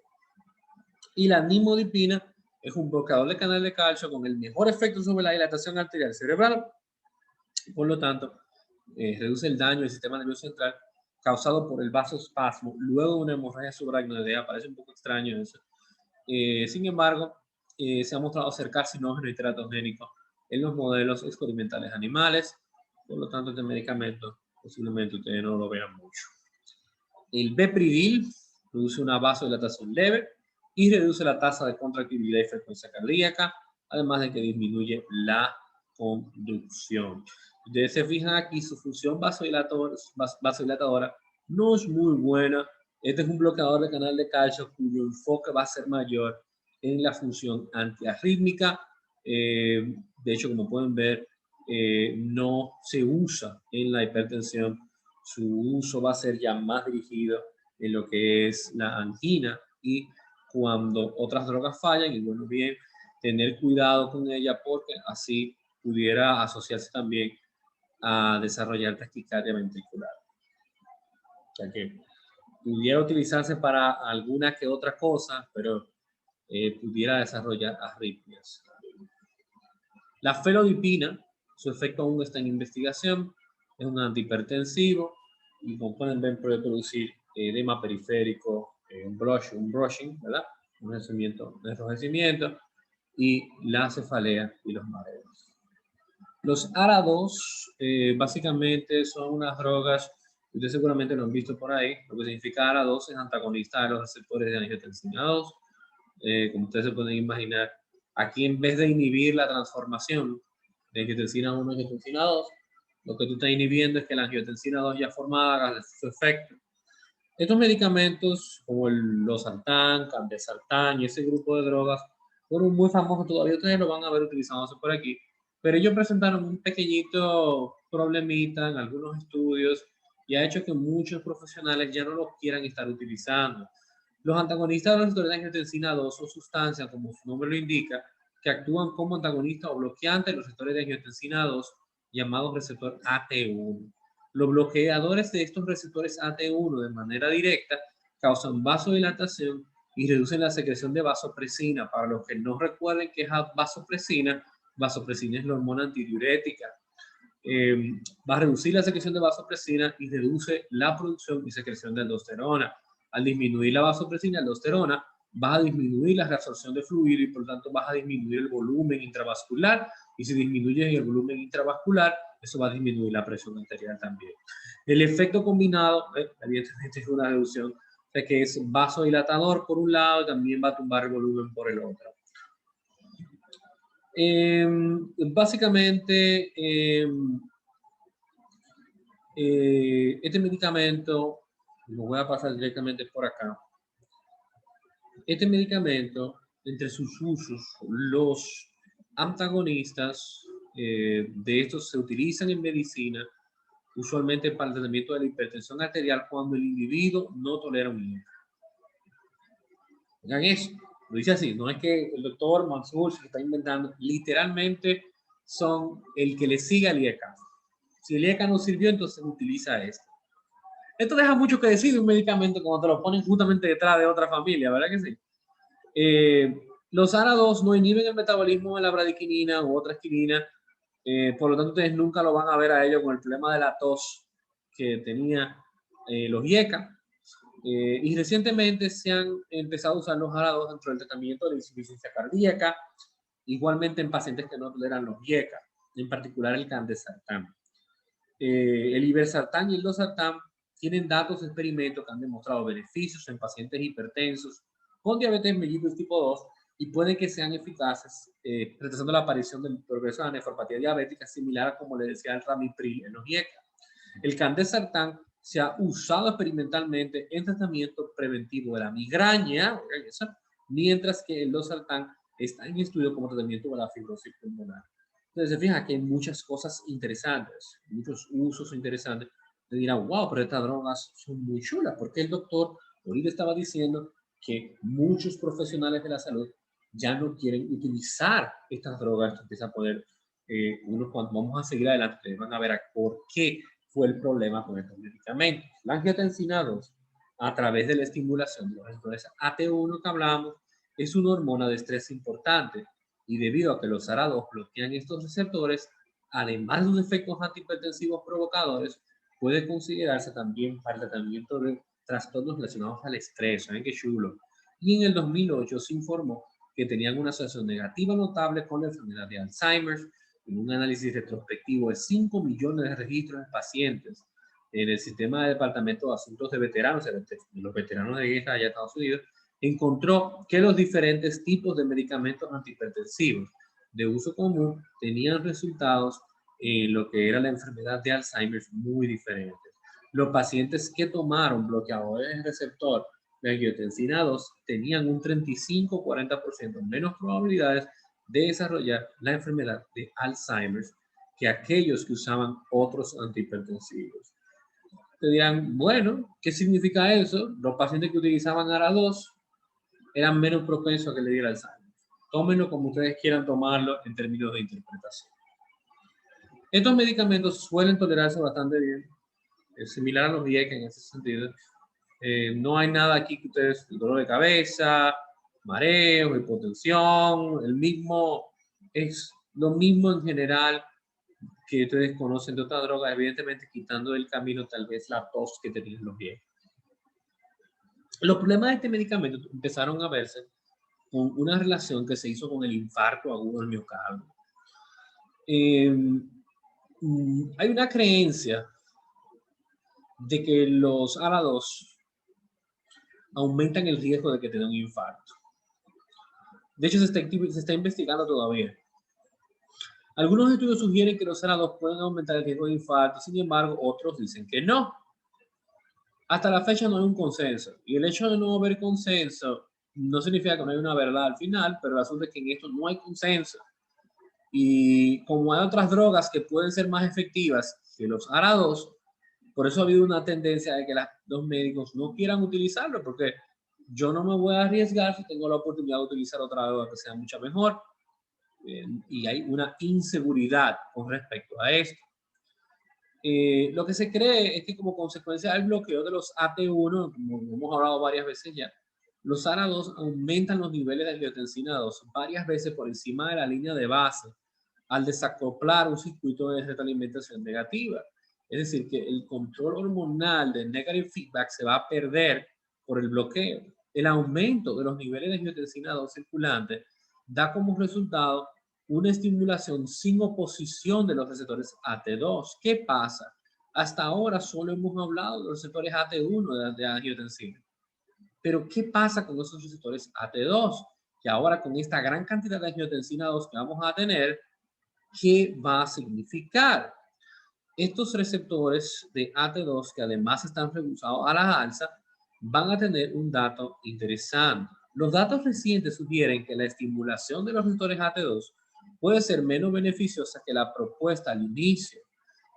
Y la nimodipina es un bloqueador de canal de calcio con el mejor efecto sobre la dilatación arterial cerebral. Por lo tanto, reduce el daño del sistema nervioso central causado por el vasoespasmo luego de una hemorragia subaracnoidea. Parece un poco extraño eso. Sin embargo, se ha mostrado ser carcinógeno y teratogénico en los modelos experimentales animales. Por lo tanto, este medicamento posiblemente ustedes no lo vean mucho. El bepridil produce una vasodilatación leve y reduce la tasa de contractibilidad y frecuencia cardíaca, además de que disminuye la conducción. Ustedes se fijan aquí, su función vasodilatadora no es muy buena. Este es un bloqueador de canal de calcio cuyo enfoque va a ser mayor en la función antiarrítmica. De hecho, como pueden ver, no se usa en la hipertensión. Su uso va a ser ya más dirigido en lo que es la angina y cuando otras drogas fallan, y bueno, bien, tener cuidado con ella porque así pudiera asociarse también a desarrollar taquicardia ventricular. O sea que pudiera utilizarse para alguna que otra cosa, pero pudiera desarrollar arritmias. La felodipina, su efecto aún está en investigación, es un antihipertensivo y como pueden ver puede producir edema periférico, un brushing, ¿verdad? enrojecimiento y la cefalea y los mareos. Los ARA2 básicamente son unas drogas, ustedes seguramente lo han visto por ahí. Lo que significa ARA2 es antagonista de los receptores de angiotensina 2. Como ustedes se pueden imaginar, aquí en vez de inhibir la transformación de angiotensina 1 a angiotensina 2, lo que tú estás inhibiendo es que la angiotensina 2 ya formada haga su efecto. Estos medicamentos, como el losartán, candesartán y ese grupo de drogas, fueron muy famosos, todavía ustedes lo van a ver utilizándose por aquí, pero ellos presentaron un pequeñito problemita en algunos estudios y ha hecho que muchos profesionales ya no los quieran estar utilizando. Los antagonistas de los receptores de angiotensina 2 son sustancias, como su nombre lo indica, que actúan como antagonistas o bloqueantes de los receptores de angiotensina 2, llamados receptor AT1. Los bloqueadores de estos receptores AT1 de manera directa causan vasodilatación y reducen la secreción de vasopresina. Para los que no recuerden qué es vasopresina, vasopresina es la hormona antidiurética. Va a reducir la secreción de vasopresina y reduce la producción y secreción de aldosterona. Al disminuir la vasopresina y aldosterona, vas a disminuir la reabsorción de fluido y por lo tanto vas a disminuir el volumen intravascular, y si disminuyes el volumen intravascular, eso va a disminuir la presión arterial también. El efecto combinado, evidentemente es una reducción de que es vasodilatador por un lado y también va a tumbar el volumen por el otro. Básicamente, este medicamento, lo voy a pasar directamente por acá. Este medicamento, entre sus usos, los antagonistas de estos se utilizan en medicina usualmente para el tratamiento de la hipertensión arterial cuando el individuo no tolera un IECA. Oigan eso, lo dice así, no es que el doctor Mansur se está inventando, literalmente son el que le siga al IECA. Si el IECA no sirvió, entonces utiliza esto. Esto deja mucho que decir de un medicamento cuando te lo ponen justamente detrás de otra familia, ¿verdad que sí? Los ARA2 no inhiben el metabolismo de la bradiquinina u otra quinina, por lo tanto ustedes nunca lo van a ver a ellos con el problema de la tos que tenía los IECA. Y recientemente se han empezado a usar los ARA2 dentro del tratamiento de la insuficiencia cardíaca, igualmente en pacientes que no toleran los IECA, en particular el candesartán. El ibersartán y el losartán tienen datos de experimentos que han demostrado beneficios en pacientes hipertensos con diabetes mellitus tipo 2 y pueden que sean eficaces retrasando la aparición del progreso de la nefropatía diabética, similar a como le decía el ramipril en los IECA. El candesartán se ha usado experimentalmente en tratamiento preventivo de la migraña, mientras que el losartán está en estudio como tratamiento de la fibrosis pulmonar. Entonces se fija que hay muchas cosas interesantes, muchos usos interesantes. Te dirán, wow, pero estas drogas son muy chulas, porque el doctor ahorita estaba diciendo que muchos profesionales de la salud ya no quieren utilizar estas drogas. Empieza a poner, cuando vamos a seguir adelante, van a ver por qué fue el problema con estos medicamentos. La angiotensina 2, a través de la estimulación de los receptores AT1 que hablamos, es una hormona de estrés importante, y debido a que los ARA2 bloquean estos receptores, además de los efectos antihipertensivos provocadores, puede considerarse también para el tratamiento de trastornos relacionados al estrés. ¿Saben qué chulo? Y en el 2008 se informó que tenían una asociación negativa notable con la enfermedad de Alzheimer, en un análisis retrospectivo de 5 millones de registros de pacientes en el sistema de Departamento de Asuntos de Veteranos, de los veteranos de guerra allá en Estados Unidos, encontró que los diferentes tipos de medicamentos antihipertensivos de uso común tenían resultados en lo que era la enfermedad de Alzheimer muy diferentes. Los pacientes que tomaron bloqueadores de receptor de angiotensina 2 tenían un 35-40% menos probabilidades de desarrollar la enfermedad de Alzheimer que aquellos que usaban otros antihipertensivos. Te dirán, bueno, ¿qué significa eso? Los pacientes que utilizaban ARA2 eran menos propensos a que le diera Alzheimer. Tómenlo como ustedes quieran tomarlo en términos de interpretación. Estos medicamentos suelen tolerarse bastante bien, es similar a los IECA en ese sentido. No hay nada aquí que ustedes, dolor de cabeza, mareo, hipotensión, es lo mismo en general que ustedes conocen de otras drogas, evidentemente quitando del camino tal vez la tos que tenían los IECA. Los problemas de este medicamento empezaron a verse con una relación que se hizo con el infarto agudo del miocardio. Hay una creencia de que los ARA2 aumentan el riesgo de que tenga un infarto. De hecho, se está investigando todavía. Algunos estudios sugieren que los ARA2 pueden aumentar el riesgo de infarto, sin embargo, otros dicen que no. Hasta la fecha no hay un consenso. Y el hecho de no haber consenso no significa que no hay una verdad al final, pero el asunto es que en esto no hay consenso. Y como hay otras drogas que pueden ser más efectivas que los ARA2, por eso ha habido una tendencia de que los médicos no quieran utilizarlo, porque yo no me voy a arriesgar si tengo la oportunidad de utilizar otra droga que sea mucho mejor. Y hay una inseguridad con respecto a esto. Lo que se cree es que como consecuencia del bloqueo de los AT1, como hemos hablado varias veces ya, los ARA2 aumentan los niveles de angiotensina 2 varias veces por encima de la línea de base al desacoplar un circuito de retroalimentación negativa. Es decir, que el control hormonal de negative feedback se va a perder por el bloqueo. El aumento de los niveles de angiotensina 2 circulante da como resultado una estimulación sin oposición de los receptores AT2. ¿Qué pasa? Hasta ahora solo hemos hablado de los receptores AT1 de angiotensina. Pero ¿qué pasa con esos receptores AT2? Que ahora con esta gran cantidad de angiotensina 2 que vamos a tener, ¿qué va a significar? Estos receptores de AT2, que además están rebusados a la alza, van a tener un dato interesante. Los datos recientes sugieren que la estimulación de los receptores AT2 puede ser menos beneficiosa que la propuesta al inicio.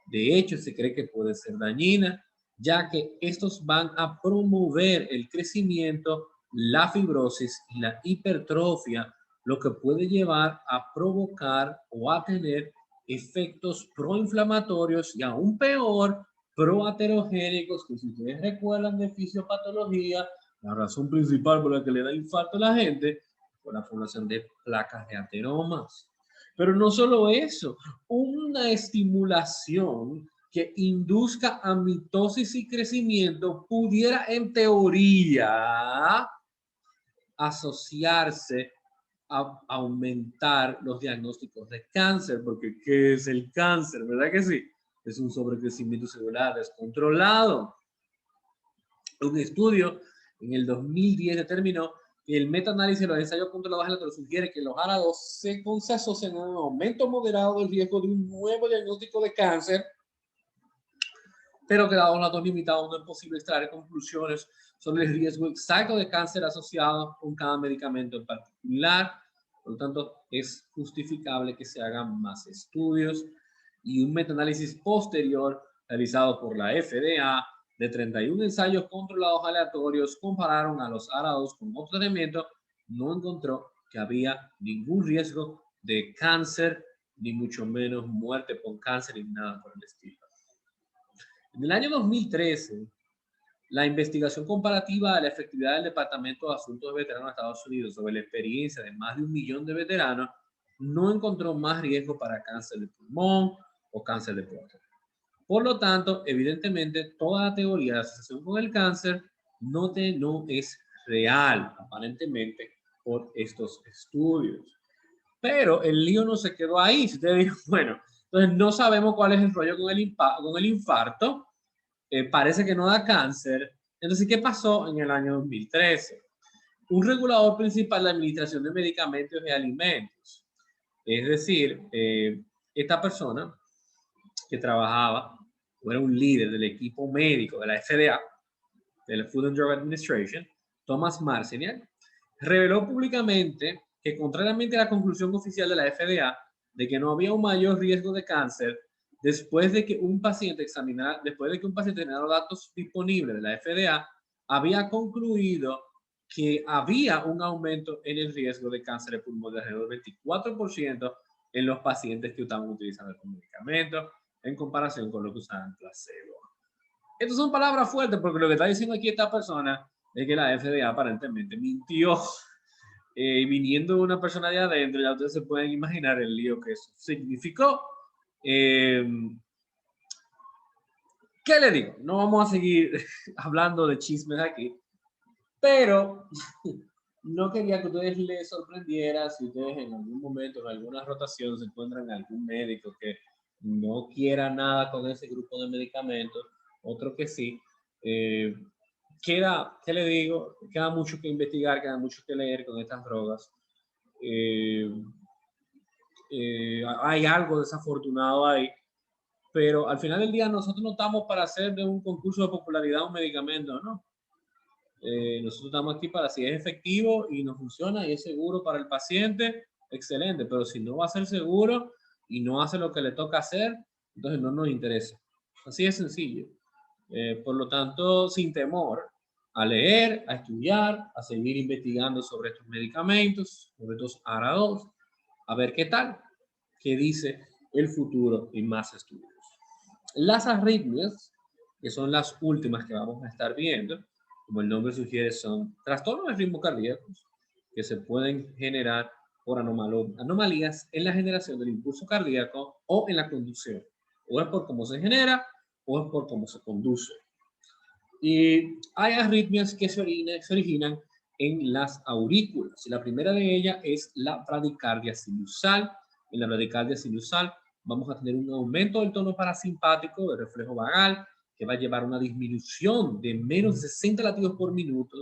De hecho, se cree que puede ser dañina, ya que estos van a promover el crecimiento, la fibrosis y la hipertrofia, lo que puede llevar a provocar o a tener efectos proinflamatorios y aún peor, proaterogénicos, que si ustedes recuerdan de fisiopatología, la razón principal por la que le da infarto a la gente fue la formación de placas de ateromas. Pero no solo eso, una estimulación que induzca a mitosis y crecimiento pudiera en teoría asociarse a aumentar los diagnósticos de cáncer, porque ¿qué es el cáncer? ¿Verdad que sí? Es un sobrecrecimiento celular descontrolado. Un estudio en el 2010 determinó que el metaanálisis de los ensayos controlados aleatorios sugiere que los ARA2 se asocian a un aumento moderado del riesgo de un nuevo diagnóstico de cáncer, pero que dados los datos limitados no es posible extraer conclusiones sobre el riesgo exacto de cáncer asociado con cada medicamento en particular. Por lo tanto, es justificable que se hagan más estudios, y un metaanálisis posterior realizado por la FDA de 31 ensayos controlados aleatorios compararon a los ARA2 con otro tratamiento, no encontró que había ningún riesgo de cáncer, ni mucho menos muerte por cáncer, ni nada por el estilo. En el año 2013, la investigación comparativa de la efectividad del Departamento de Asuntos de Veteranos de Estados Unidos sobre la experiencia de más de 1 millón de veteranos no encontró más riesgo para cáncer de pulmón o cáncer de próstata. Por lo tanto, evidentemente, toda la teoría de asociación con el cáncer no es real, aparentemente, por estos estudios. Pero el lío no se quedó ahí. Si ustedes digan, bueno, entonces no sabemos cuál es el rollo con el infarto, parece que no da cáncer. Entonces, ¿qué pasó en el año 2013? Un regulador principal de la Administración de Medicamentos y Alimentos, es decir, esta persona que trabajaba o era un líder del equipo médico de la FDA, de la Food and Drug Administration, Thomas Marciniak, reveló públicamente que, contrariamente a la conclusión oficial de la FDA de que no había un mayor riesgo de cáncer, después de que un paciente tenía los datos disponibles de la FDA, había concluido que había un aumento en el riesgo de cáncer de pulmón de alrededor del 24% en los pacientes que estaban utilizando el medicamento en comparación con lo que usaban placebo. Estas son palabras fuertes, porque lo que está diciendo aquí esta persona es que la FDA aparentemente mintió. Viniendo de una persona de adentro, ya ustedes se pueden imaginar el lío que eso significó. ¿Qué le digo? No vamos a seguir hablando de chismes aquí, pero no quería que ustedes les sorprendiera si ustedes en algún momento, en alguna rotación, se encuentran algún médico que no quiera nada con ese grupo de medicamentos, otro que sí. ¿Qué le digo? Queda mucho que investigar, queda mucho que leer con estas drogas. Hay algo desafortunado ahí, pero al final del día nosotros no estamos para hacer de un concurso de popularidad un medicamento, ¿no? Nosotros estamos aquí para si es efectivo y nos funciona y es seguro para el paciente, excelente, pero si no va a ser seguro y no hace lo que le toca hacer, entonces no nos interesa. Así de sencillo. Por lo tanto, sin temor a leer, a estudiar, a seguir investigando sobre estos medicamentos, sobre estos ARA2, a ver qué tal, qué dice el futuro y más estudios. Las arritmias, que son las últimas que vamos a estar viendo, como el nombre sugiere, son trastornos de ritmo cardíaco que se pueden generar por anomalías en la generación del impulso cardíaco o en la conducción. O es por cómo se genera o es por cómo se conduce. Y hay arritmias que se originan en las aurículas. Y la primera de ellas es la bradicardia sinusal. En la bradicardia sinusal vamos a tener un aumento del tono parasimpático, del reflejo vagal, que va a llevar a una disminución de menos de 60 latidos por minuto,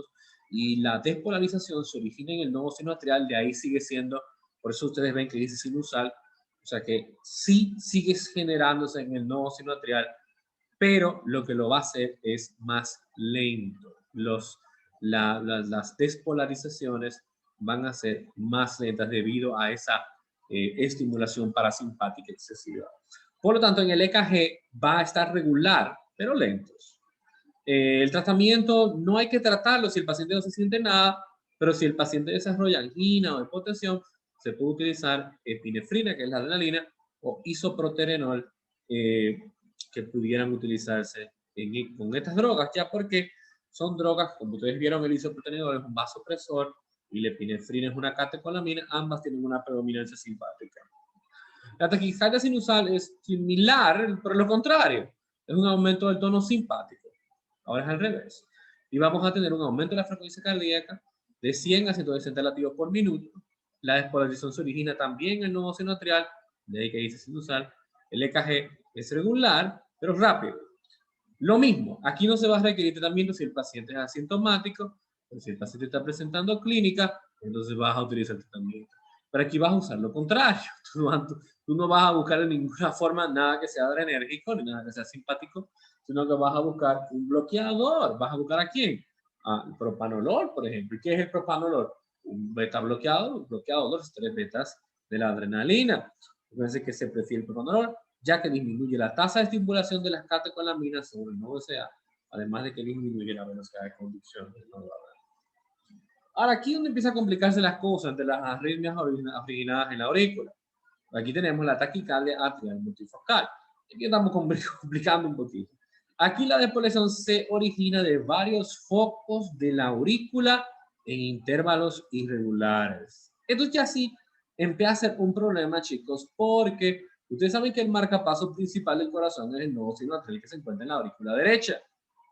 y la despolarización se origina en el nodo sinoatrial, de ahí sigue siendo, por eso ustedes ven que dice sinusal, o sea que sí sigue generándose en el nodo sinoatrial, pero lo que lo va a hacer es más lento. Las despolarizaciones van a ser más lentas debido a esa estimulación parasimpática excesiva. Por lo tanto, en el EKG va a estar regular, pero lentos. El tratamiento no hay que tratarlo si el paciente no se siente nada, pero si el paciente desarrolla angina o hipotensión, se puede utilizar epinefrina, que es la adrenalina, o isoproterenol, que pudieran utilizarse con estas drogas, ya porque son drogas, como ustedes vieron, el isoproterenol es un vasopresor y la epinefrina es una catecolamina, ambas tienen una predominancia simpática. La taquicardia sinusal es similar, pero lo contrario, es un aumento del tono simpático. Ahora es al revés. Y vamos a tener un aumento de la frecuencia cardíaca de 100 a 160 latidos por minuto. La despolarización se origina también en el nodo sinoatrial, de ahí que dice sinusal. El EKG es regular, pero rápido. Lo mismo, aquí no se va a requerir tratamiento si el paciente es asintomático, o si el paciente está presentando clínica, entonces vas a utilizar tratamiento. Pero aquí vas a usar lo contrario. Tú no vas a buscar de ninguna forma nada que sea adrenérgico ni nada que sea simpático, sino que vas a buscar un bloqueador. ¿Vas a buscar a quién? El propanolol, por ejemplo. ¿Y qué es el propanolol? Un beta bloqueador, un bloqueador de los 3 betas de la adrenalina. Fíjense que se prefiere el propanolol, ya que disminuye la tasa de estimulación de las catecolaminas sobre el nodo SA, además de que disminuye la velocidad de conducción del nodo AA. Ahora, aquí es donde empieza a complicarse las cosas de las arritmias originadas en la aurícula. Aquí tenemos la taquicardia atrial multifocal. Aquí estamos complicando un poquito. Aquí la despolarización se origina de varios focos de la aurícula en intervalos irregulares. Esto ya sí empieza a ser un problema, chicos, porque ustedes saben que el marcapaso principal del corazón es el nodo sinoatrial que se encuentra en la aurícula derecha.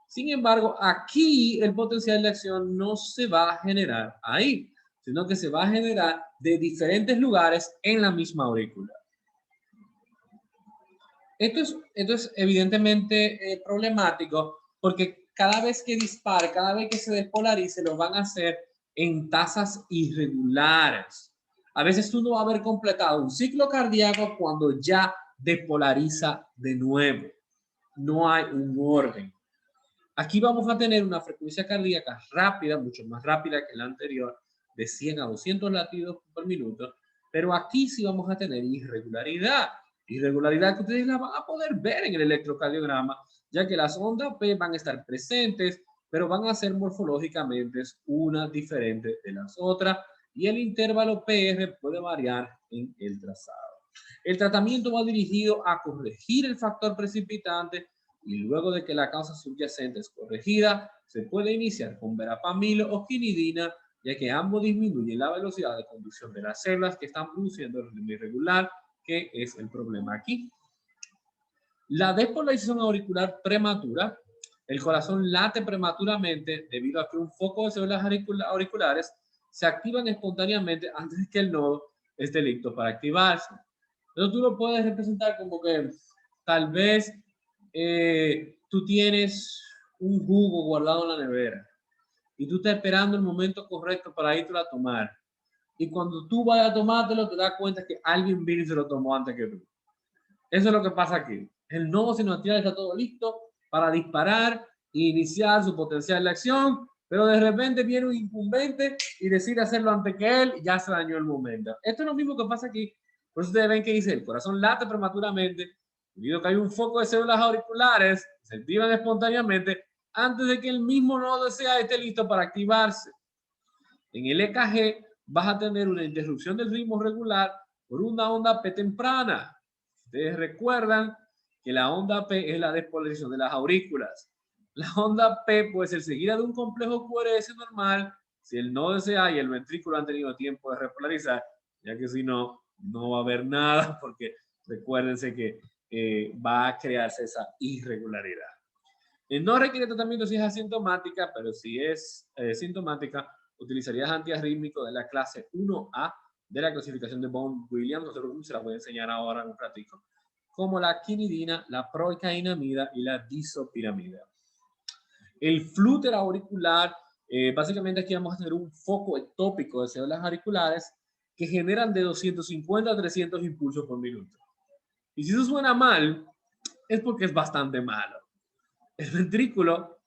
Sin embargo, aquí el potencial de acción no se va a generar ahí, sino que se va a generar de diferentes lugares en la misma aurícula. Esto es evidentemente problemático porque cada vez que dispare, cada vez que se despolarice, lo van a hacer en tasas irregulares. A veces uno va a haber completado un ciclo cardíaco cuando ya despolariza de nuevo. No hay un orden. Aquí vamos a tener una frecuencia cardíaca rápida, mucho más rápida que la anterior, de 100 a 200 latidos por minuto, pero aquí sí vamos a tener irregularidad. Irregularidad que ustedes la van a poder ver en el electrocardiograma, ya que las ondas P van a estar presentes, pero van a ser morfológicamente una diferente de las otras, y el intervalo PR puede variar en el trazado. El tratamiento va dirigido a corregir el factor precipitante, y luego de que la causa subyacente es corregida, se puede iniciar con verapamilo o quinidina, ya que ambos disminuyen la velocidad de conducción de las células que están produciendo el ritmo irregular, que es el problema aquí. La despolarización auricular prematura, el corazón late prematuramente debido a que un foco de células auriculares se activan espontáneamente antes de que el nodo esté listo para activarse. Entonces tú lo puedes representar como que tal vez tú tienes un jugo guardado en la nevera y tú estás esperando el momento correcto para irte a tomar. Y cuando tú vayas a tomártelo, te das cuenta que alguien vino y se lo tomó antes que tú. Eso es lo que pasa aquí. El nodo sinoatrial está todo listo para disparar e iniciar su potencial de acción, pero de repente viene un incumbente y decide hacerlo antes que él y ya se dañó el momento. Esto es lo mismo que pasa aquí. Por eso ustedes ven que dice, el corazón late prematuramente, debido a que hay un foco de células auriculares que se activan espontáneamente antes de que el mismo nodo esté listo para activarse. En el EKG vas a tener una interrupción del ritmo regular por una onda P temprana. Ustedes recuerdan que la onda P es la despolarización de las aurículas. La onda P puede ser seguida de un complejo QRS normal si el nodo SA y el ventrículo han tenido tiempo de repolarizar, ya que si no, no va a haber nada porque recuérdense que va a crearse esa irregularidad. No requiere tratamiento si es asintomática, pero si es sintomática, utilizarías antiarrítmicos de la clase 1A de la clasificación de Von Williams, se las voy a enseñar ahora en un ratito, como la quinidina, la procainamida y la disopiramida. El flúter auricular, básicamente aquí vamos a tener un foco ectópico de células auriculares que generan de 250 a 300 impulsos por minuto. Y si eso suena mal, es porque es bastante malo. El ventrículo,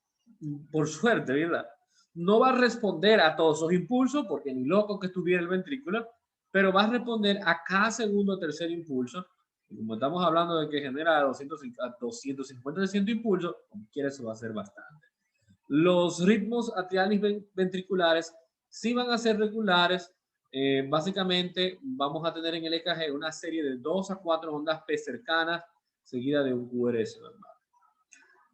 por suerte, ¿verdad?, no va a responder a todos esos impulsos, porque ni loco que estuviera el ventrículo, pero va a responder a cada segundo o tercer impulso. Y como estamos hablando de que genera 250, 300 impulsos, como quiera, eso va a ser bastante. Los ritmos atriales ventriculares sí van a ser regulares. Básicamente, vamos a tener en el EKG una serie de 2 a 4 ondas P cercanas, seguida de un QRS normal.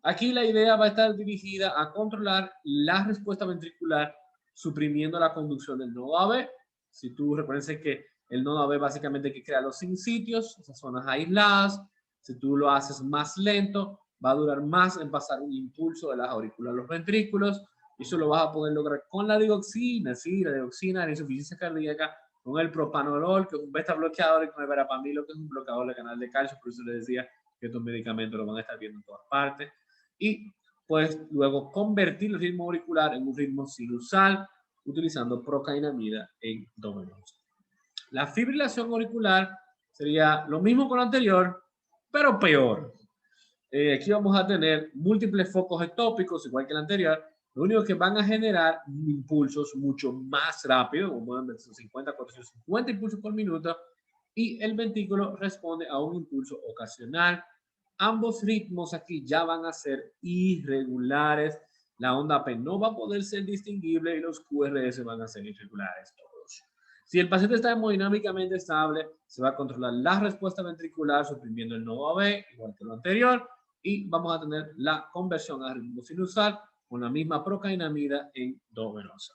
Aquí la idea va a estar dirigida a controlar la respuesta ventricular suprimiendo la conducción del nodo AB. Si tú recuerdas que el nodo AB básicamente que crea los sinsitios, esas zonas aisladas, si tú lo haces más lento, va a durar más en pasar un impulso de las aurículas a los ventrículos. Y eso lo vas a poder lograr con la digoxina, sí, la digoxina, la insuficiencia cardíaca, con el propanolol, que es un beta bloqueador, y con el verapamilo, que es un bloqueador del canal de calcio. Por eso les decía que estos medicamentos los van a estar viendo en todas partes. Y pues luego convertir el ritmo auricular en un ritmo sinusal utilizando procainamida en do menor. La fibrilación auricular sería lo mismo con lo anterior, pero peor. Aquí vamos a tener múltiples focos ectópicos, igual que el anterior, lo único que van a generar impulsos mucho más rápido, como 50, 450 impulsos por minuto, y el ventrículo responde a un impulso ocasional. Ambos ritmos aquí ya van a ser irregulares. La onda P no va a poder ser distinguible y los QRS van a ser irregulares todos. Si el paciente está hemodinámicamente estable, se va a controlar la respuesta ventricular suprimiendo el nodo AB, igual que lo anterior, y vamos a tener la conversión a ritmo sinusal con la misma procainamida en do venosa.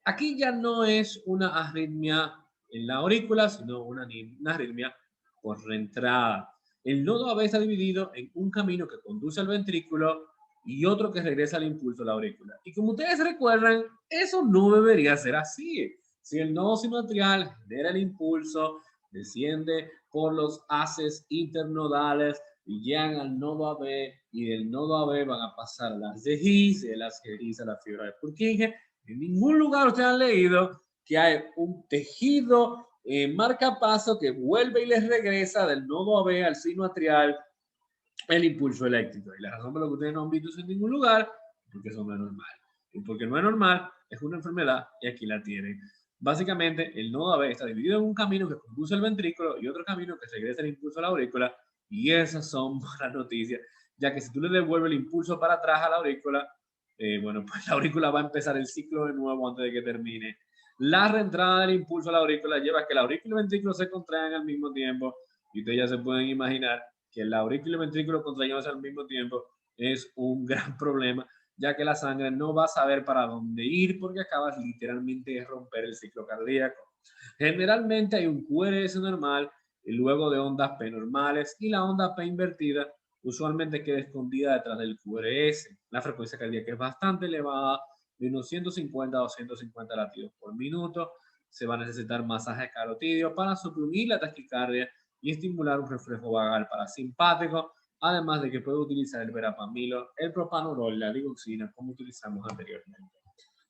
Aquí ya no es una arritmia en la aurícula, sino una arritmia por reentrada. El nodo AB está dividido en un camino que conduce al ventrículo y otro que regresa al impulso a la aurícula. Y como ustedes recuerdan, eso no debería ser así. Si el nodo sinoatrial genera el impulso, desciende por los haces internodales y llegan al nodo AB, y del nodo AB van a pasar a las de His, de las His a la fibra de Purkinje. En ningún lugar ustedes han leído que hay un tejido marcapaso que vuelve y les regresa del nodo AB al sino atrial el impulso eléctrico. Y la razón por la que ustedes no han visto eso en ningún lugar es porque eso no es normal. Y porque no es normal, es una enfermedad y aquí la tienen. Básicamente, el nodo AB está dividido en un camino que conduce al ventrículo y otro camino que regresa el impulso a la aurícula. Y esas son buenas noticias, ya que si tú le devuelves el impulso para atrás a la aurícula, bueno, pues la aurícula va a empezar el ciclo de nuevo antes de que termine. La reentrada del impulso a la aurícula lleva a que la aurícula y el ventrículo se contraigan al mismo tiempo. Y ustedes ya se pueden imaginar que el aurículo y el ventrículo contrayéndose al mismo tiempo es un gran problema, ya que la sangre no va a saber para dónde ir porque acabas literalmente de romper el ciclo cardíaco. Generalmente hay un QRS normal y luego de ondas P normales, y la onda P invertida usualmente queda escondida detrás del QRS. La frecuencia cardíaca es bastante elevada, de unos 150 a 250 latidos por minuto. Se va a necesitar masaje carotídeo para suprimir la taquicardia y estimular un reflejo vagal parasimpático, además de que puede utilizar el verapamilo, el propanolol, la digoxina, como utilizamos anteriormente.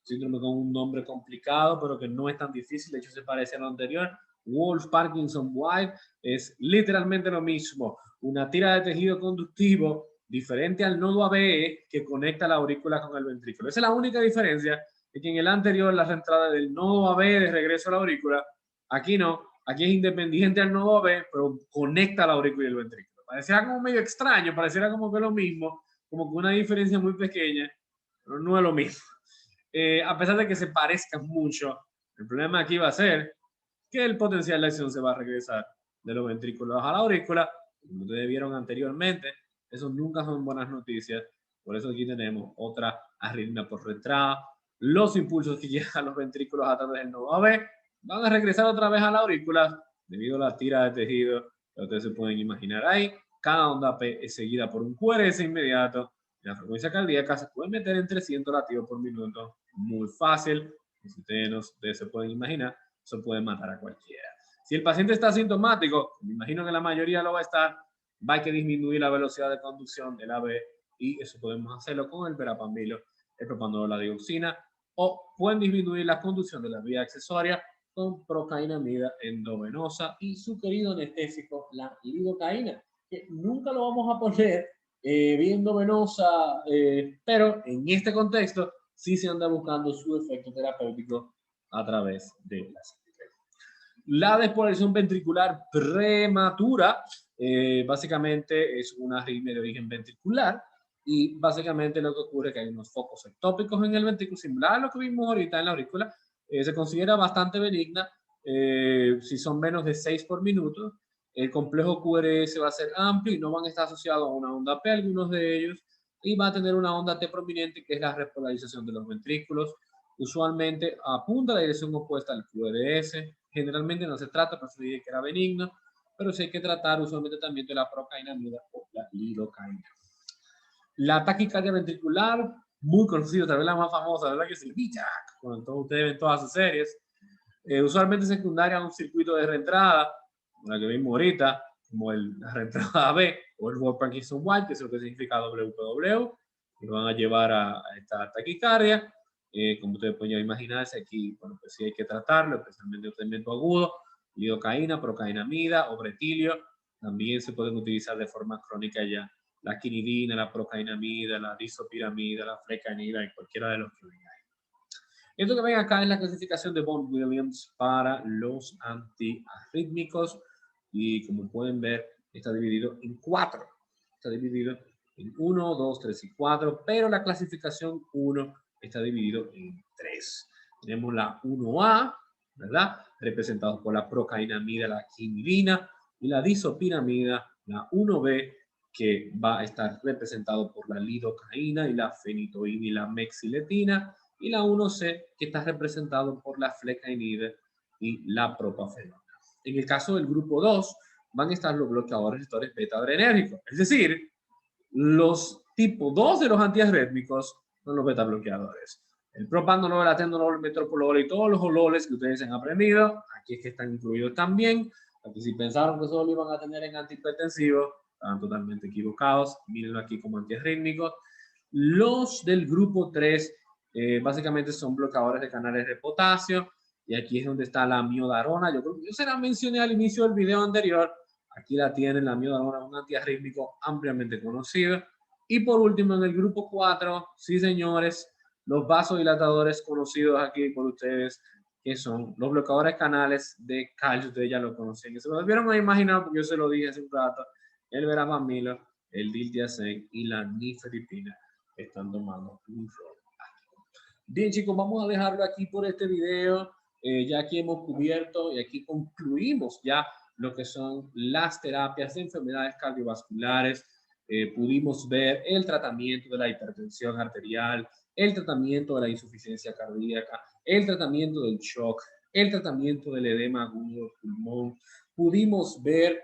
Síndrome con un nombre complicado, pero que no es tan difícil, de hecho se parece a lo anterior. Wolff Parkinson White es literalmente lo mismo, una tira de tejido conductivo diferente al nodo ABE que conecta la aurícula con el ventrículo. Esa es la única diferencia, de que en el anterior la entrada del nodo ABE de regreso a la aurícula, aquí no, aquí es independiente al nodo ABE, pero conecta la aurícula y el ventrículo. Pareciera como medio extraño, pareciera como que es lo mismo, como que una diferencia muy pequeña, pero no es lo mismo. A pesar de que se parezcan mucho, el problema aquí va a ser que el potencial de acción se va a regresar de los ventrículos a la aurícula, como ustedes vieron anteriormente. Eso nunca son buenas noticias. Por eso aquí tenemos otra arritmia por retraso. Los impulsos que llegan a los ventrículos a través del nodo AB van a regresar otra vez a la aurícula debido a la tira de tejido que ustedes se pueden imaginar ahí. Cada onda P es seguida por un QRS inmediato. La frecuencia cardíaca se puede meter en 300 latidos por minuto. Muy fácil. Y si ustedes se pueden imaginar, eso puede matar a cualquiera. Si el paciente está asintomático, me imagino que la mayoría lo va a estar, va a que disminuir la velocidad de conducción del AB y eso podemos hacerlo con el verapamilo, el propanolol, la dioxina, o pueden disminuir la conducción de la vía accesoria con procainamida endovenosa y su querido anestésico, la lidocaína, que nunca lo vamos a poner vía endovenosa, pero en este contexto sí se anda buscando su efecto terapéutico a través de la sangre. La despolarización ventricular prematura básicamente es una arritmia de origen ventricular y básicamente lo que ocurre es que hay unos focos ectópicos en el ventrículo, similar a lo que vimos ahorita en la aurícula. Se considera bastante benigna si son menos de 6 por minuto. El complejo QRS va a ser amplio y no van a estar asociados a una onda P, algunos de ellos, y va a tener una onda T prominente que es la repolarización de los ventrículos. Usualmente apunta a la dirección opuesta al QRS. Generalmente no se trata, por eso dije que era benigno, pero sí hay que tratar usualmente también de la procainamida o la lidocaína. La taquicardia ventricular, muy conocida, tal vez la más famosa, ¿verdad? Que es el VTAC, cuando todos ustedes ven todas sus series. Usualmente secundaria a un circuito de reentrada, la que vimos ahorita, como la reentrada B o el Wolff Parkinson White, que es lo que significa WW, que van a llevar a esta taquicardia. Como ustedes pueden imaginarse, aquí, bueno, pues sí hay que tratarlo, especialmente el tratamiento agudo, lidocaína, procainamida o bretilio. También se pueden utilizar de forma crónica ya la quinidina, la procainamida, la disopiramida, la flecainida y cualquiera de los que vengan. Esto que ven acá es la clasificación de Vaughan-Williams para los antiarrítmicos y como pueden ver está dividido en 4. Está dividido en 1, 2, 3 y 4, pero la clasificación 1 está dividido en 3. Tenemos la 1A, ¿verdad? Representados por la procainamida, la quinidina y la disopiramida, la 1B, que va a estar representado por la lidocaína y la fenitoína y la mexiletina, y la 1C, que está representado por la flecainida y la propafenona. En el caso del grupo 2, van a estar los bloqueadores receptores beta-adrenérgicos, es decir, los tipo 2 de los antiarrítmicos son los beta-bloqueadores. El propanolol, el atenolol, el metoprolol y todos los ololes que ustedes han aprendido, aquí es que están incluidos también. Aquí si pensaron que solo iban a tener en antihipertensivos, estaban totalmente equivocados. Mírenlo aquí como antiarrítmicos. Los del grupo 3 básicamente son bloqueadores de canales de potasio. Y aquí es donde está la miodarona. Yo creo que yo se la mencioné al inicio del video anterior. Aquí la tienen, la miodarona, un antiarrítmico ampliamente conocido. Y por último, en el grupo 4, sí señores, los vasodilatadores conocidos aquí por ustedes, que son los bloqueadores canales de calcio. Ustedes ya lo conocen. Se lo debieron a imaginar porque yo se lo dije hace un rato. El verapamilo, el diltiazem y la nifedipina están tomando un rol. Bien, chicos, vamos a dejarlo aquí por este video. Ya aquí hemos cubierto y aquí concluimos ya lo que son las terapias de enfermedades cardiovasculares. Pudimos ver el tratamiento de la hipertensión arterial, el tratamiento de la insuficiencia cardíaca, el tratamiento del shock, el tratamiento del edema agudo del pulmón. Pudimos ver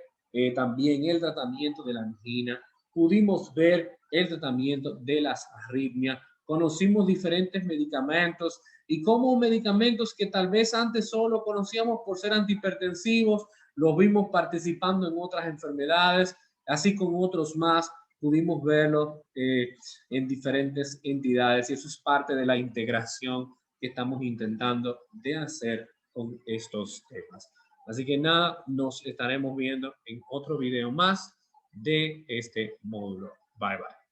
también el tratamiento de la angina. Pudimos ver el tratamiento de las arritmias. conocimos diferentes medicamentos y cómo medicamentos que tal vez antes solo conocíamos por ser antihipertensivos, los vimos participando en otras enfermedades, así como otros más, pudimos verlo en diferentes entidades y eso es parte de la integración que estamos intentando de hacer con estos temas. Así que nada, nos estaremos viendo en otro video más de este módulo. Bye bye.